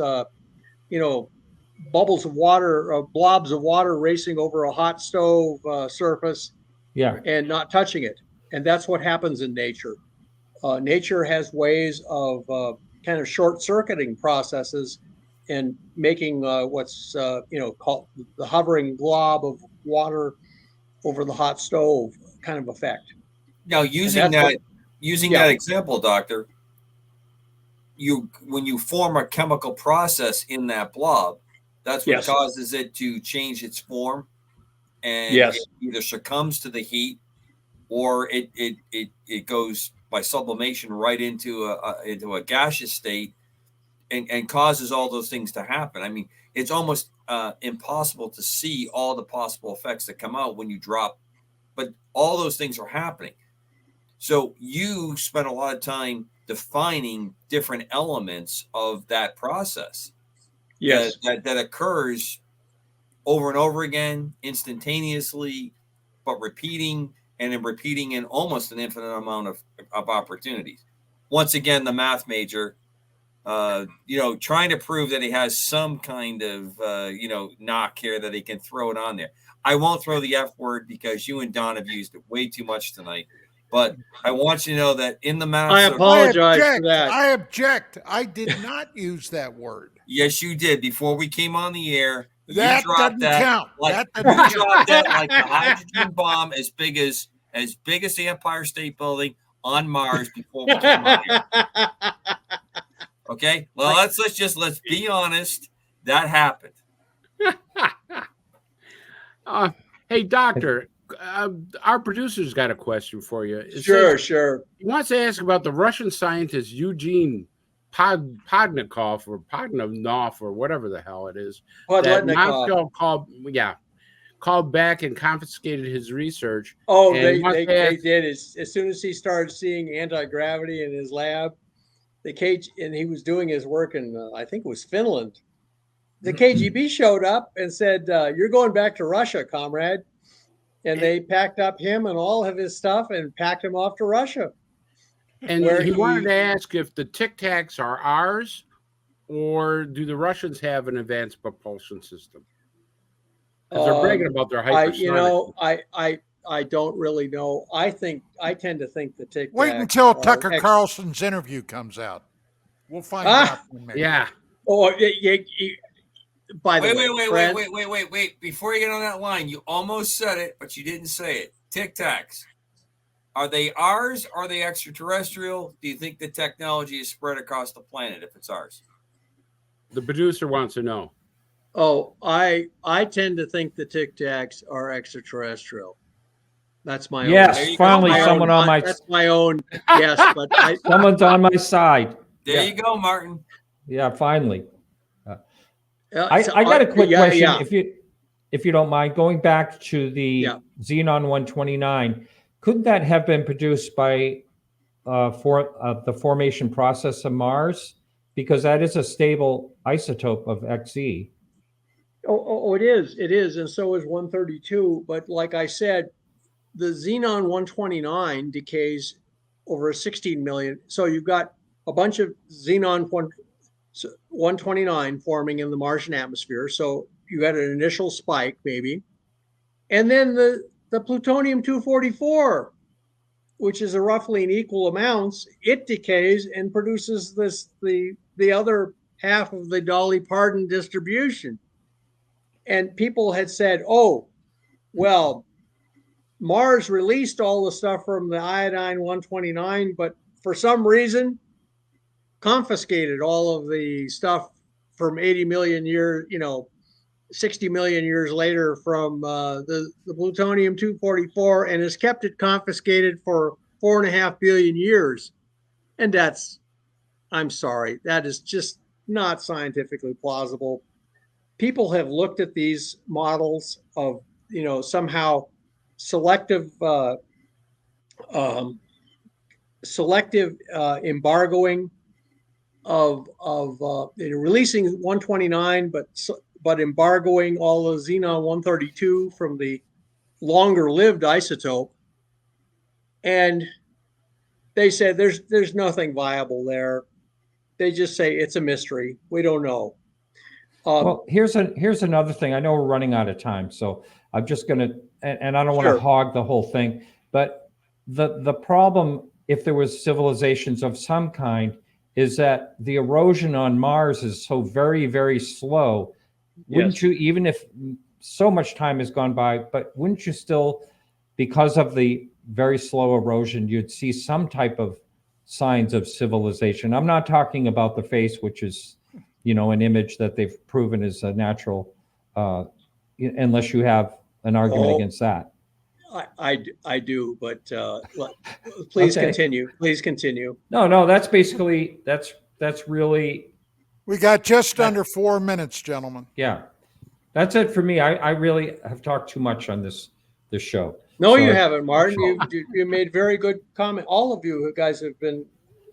bubbles of water, blobs of water racing over a hot stove surface, and not touching it. And that's what happens in nature. Nature has ways of kind of short-circuiting processes and making what's called the hovering glob of water over the hot stove kind of effect. Now, using that example, Doctor, when you form a chemical process in that blob, that's what causes it to change its form, and it either succumbs to the heat, or it goes by sublimation right into a gaseous state, and causes all those things to happen. I mean, it's almost impossible to see all the possible effects that come out when you drop, but all those things are happening. So you spend a lot of time defining different elements of that process. Yes, that occurs over and over again, instantaneously, but repeating in almost an infinite amount of opportunities. Once again, the math major, trying to prove that he has some kind of, knock here that he can throw it on there. I won't throw the F word because you and Don have used it way too much tonight. But I want you to know that in the math, I apologize for that. I object. I did not use that word. Yes, you did. Before we came on the air, that doesn't count. That dropped that like the hydrogen bomb as big as the Empire State Building on Mars before we came on here. Okay. Well, let's be honest. That happened. Hey, Doctor. Our producer's got a question for you. Sure. He wants to ask about the Russian scientist Eugene Podnikov or whatever the hell it is. That Moscow called back and confiscated his research. Oh, they did. As soon as he started seeing anti-gravity in his lab, and he was doing his work in, I think it was Finland. The KGB showed up and said, "You're going back to Russia, comrade." And they packed up him and all of his stuff and packed him off to Russia. And he wanted to ask if the Tic Tacs are ours, or do the Russians have an advanced propulsion system? Because they're bragging about their hypersonic. I don't really know. I tend to think the Tic Tacs. Wait until Tucker Carlson's interview comes out. We'll find out. Yeah. Oh, by the way, wait. Before you get on that line, you almost said it, but you didn't say it. Tic Tacs. Are they ours? Are they extraterrestrial? Do you think the technology is spread across the planet if it's ours? The producer wants to know. Oh, I tend to think the Tic Tacs are extraterrestrial. That's my Yes, own. finally someone on my. That's my own. Yes, but someone's on my side. There you go, Martin. Yeah, finally. I got a quick question, if you don't mind, going back to the Xenon 129. Couldn't that have been produced by the formation process of Mars? Because that is a stable isotope of Xe. Oh, it is, and so is 132. But like I said, the Xenon 129 decays over 16 million. So you've got a bunch of Xenon 129 forming in the Martian atmosphere. So you got an initial spike, maybe, and then the plutonium 244, which is roughly in equal amounts, it decays and produces the other half of the Dolly Parton distribution. And people had said, oh, well, Mars released all the stuff from the iodine 129, but for some reason confiscated all of the stuff from 80 million years, 60 million years later from the plutonium 244, and has kept it confiscated for 4.5 billion years. And I'm sorry, that is just not scientifically plausible. People have looked at these models of, somehow selective embargoing of releasing 129, but embargoing all of Xenon 132 from the longer-lived isotope. And they said there's nothing viable there. They just say it's a mystery. We don't know. Well, here's another thing. I know we're running out of time, so I'm just going to, and I don't want to hog the whole thing, but the problem, if there was civilizations of some kind, is that the erosion on Mars is so very, very slow. Wouldn't you, even if so much time has gone by, but wouldn't you still, because of the very slow erosion, you'd see some type of signs of civilization? I'm not talking about the face, which is, an image that they've proven is a natural, unless you have an argument against that. I do, but please continue. Please continue. No, that's basically, that's really. We got just under 4 minutes, gentlemen. Yeah, that's it for me. I really have talked too much on this show. No, you haven't, Martin. You made very good comment. All of you guys have been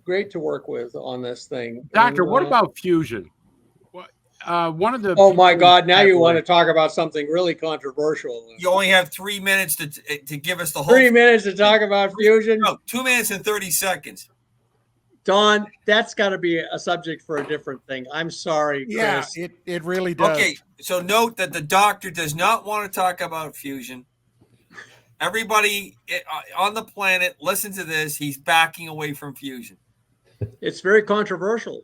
great to work with on this thing. Doctor, what about fusion? One of the. Oh my God! Now you want to talk about something really controversial. You only have 3 minutes to give us the whole. 3 minutes to talk about fusion. No, 2 minutes and 30 seconds. Don, that's got to be a subject for a different thing. I'm sorry, Chris. Yeah, it really does. Okay, so note that the doctor does not want to talk about fusion. Everybody on the planet, listen to this. He's backing away from fusion. It's very controversial.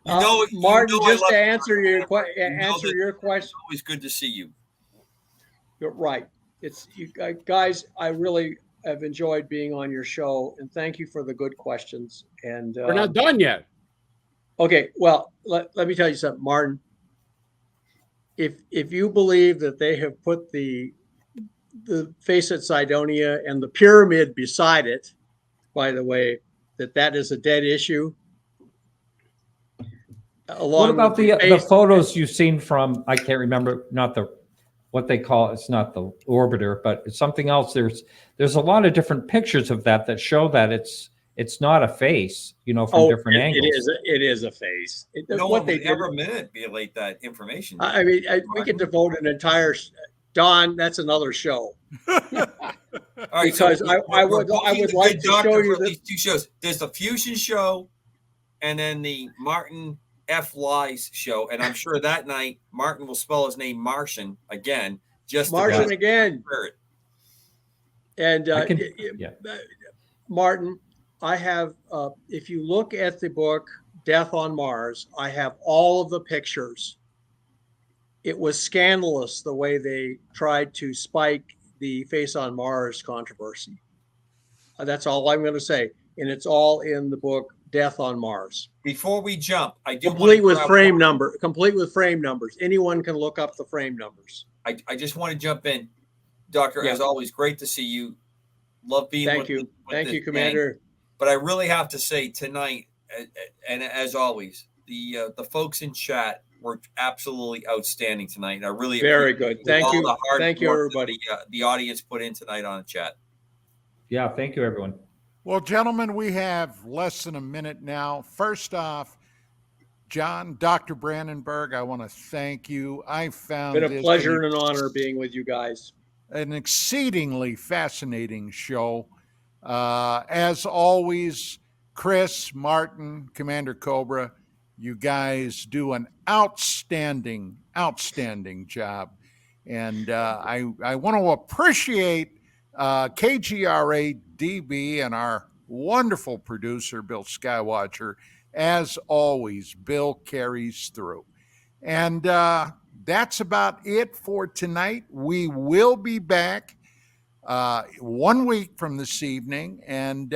Martin, just to answer your question. It's always good to see you. You're right. It's you guys. I really have enjoyed being on your show, and thank you for the good questions. And we're not done yet. Okay, well, let me tell you something, Martin. If you believe that they have put the face at Cydonia and the pyramid beside it, by the way, that is a dead issue. What about the photos you've seen from, I can't remember, not what they call it's not the orbiter, but it's something else. There's a lot of different pictures of that show that it's not a face, from different angles. It is a face. No one would ever manipulate that information. I mean, we could devote an entire. Don, that's another show. All right, because so I would like to show you these two shows. There's the Fusion show, and then the Martin F. Lies show. And I'm sure that night Martin will spell his name Martian again. Martian again. Spirit. And Martin, I have, if you look at the book, Death on Mars, I have all of the pictures. It was scandalous the way they tried to spike the Face on Mars controversy. That's all I'm going to say. And it's all in the book, Death on Mars. Before we jump, I do complete with frame numbers. Anyone can look up the frame numbers. I just want to jump in. Doctor, as always, great to see you. Love being Thank you. Thank you, Commander. Gang. But I really have to say tonight, and as always, the folks in chat were absolutely outstanding tonight. And I really very good. Thank you. The hard thank you, everybody. The audience put in tonight on the chat. Yeah, thank you, everyone. Well, gentlemen, we have less than a minute now. First off, John, Dr. Brandenburg, I want to thank you. I found it's been a pleasure and an honor being with you guys. An exceedingly fascinating show. As always, Chris, Martin, Commander Cobra, you guys do an outstanding job. And I want to appreciate KGRA DB and our wonderful producer, Bill Skywatcher. As always, Bill carries through. And that's about it for tonight. We will be back 1 week from this evening. And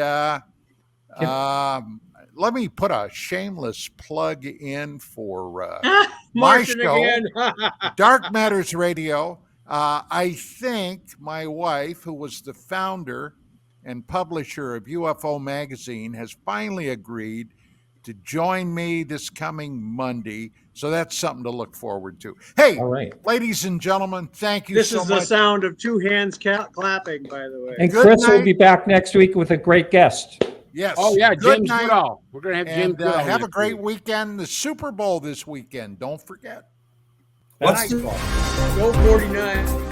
let me put a shameless plug in for my show, Dark Matters Radio. I think my wife, who was the founder and publisher of UFO Magazine, has finally agreed to join me this coming Monday. So that's something to look forward to. Hey, all right, ladies and gentlemen, thank you so much. This is the sound of two hands clapping, by the way. And Chris will be back next week with a great guest. Yes. Oh, yeah, Good James night. Goodall. We're going to have James Goodall. Have a great weekend. The Super Bowl this weekend. Don't forget. Go 49.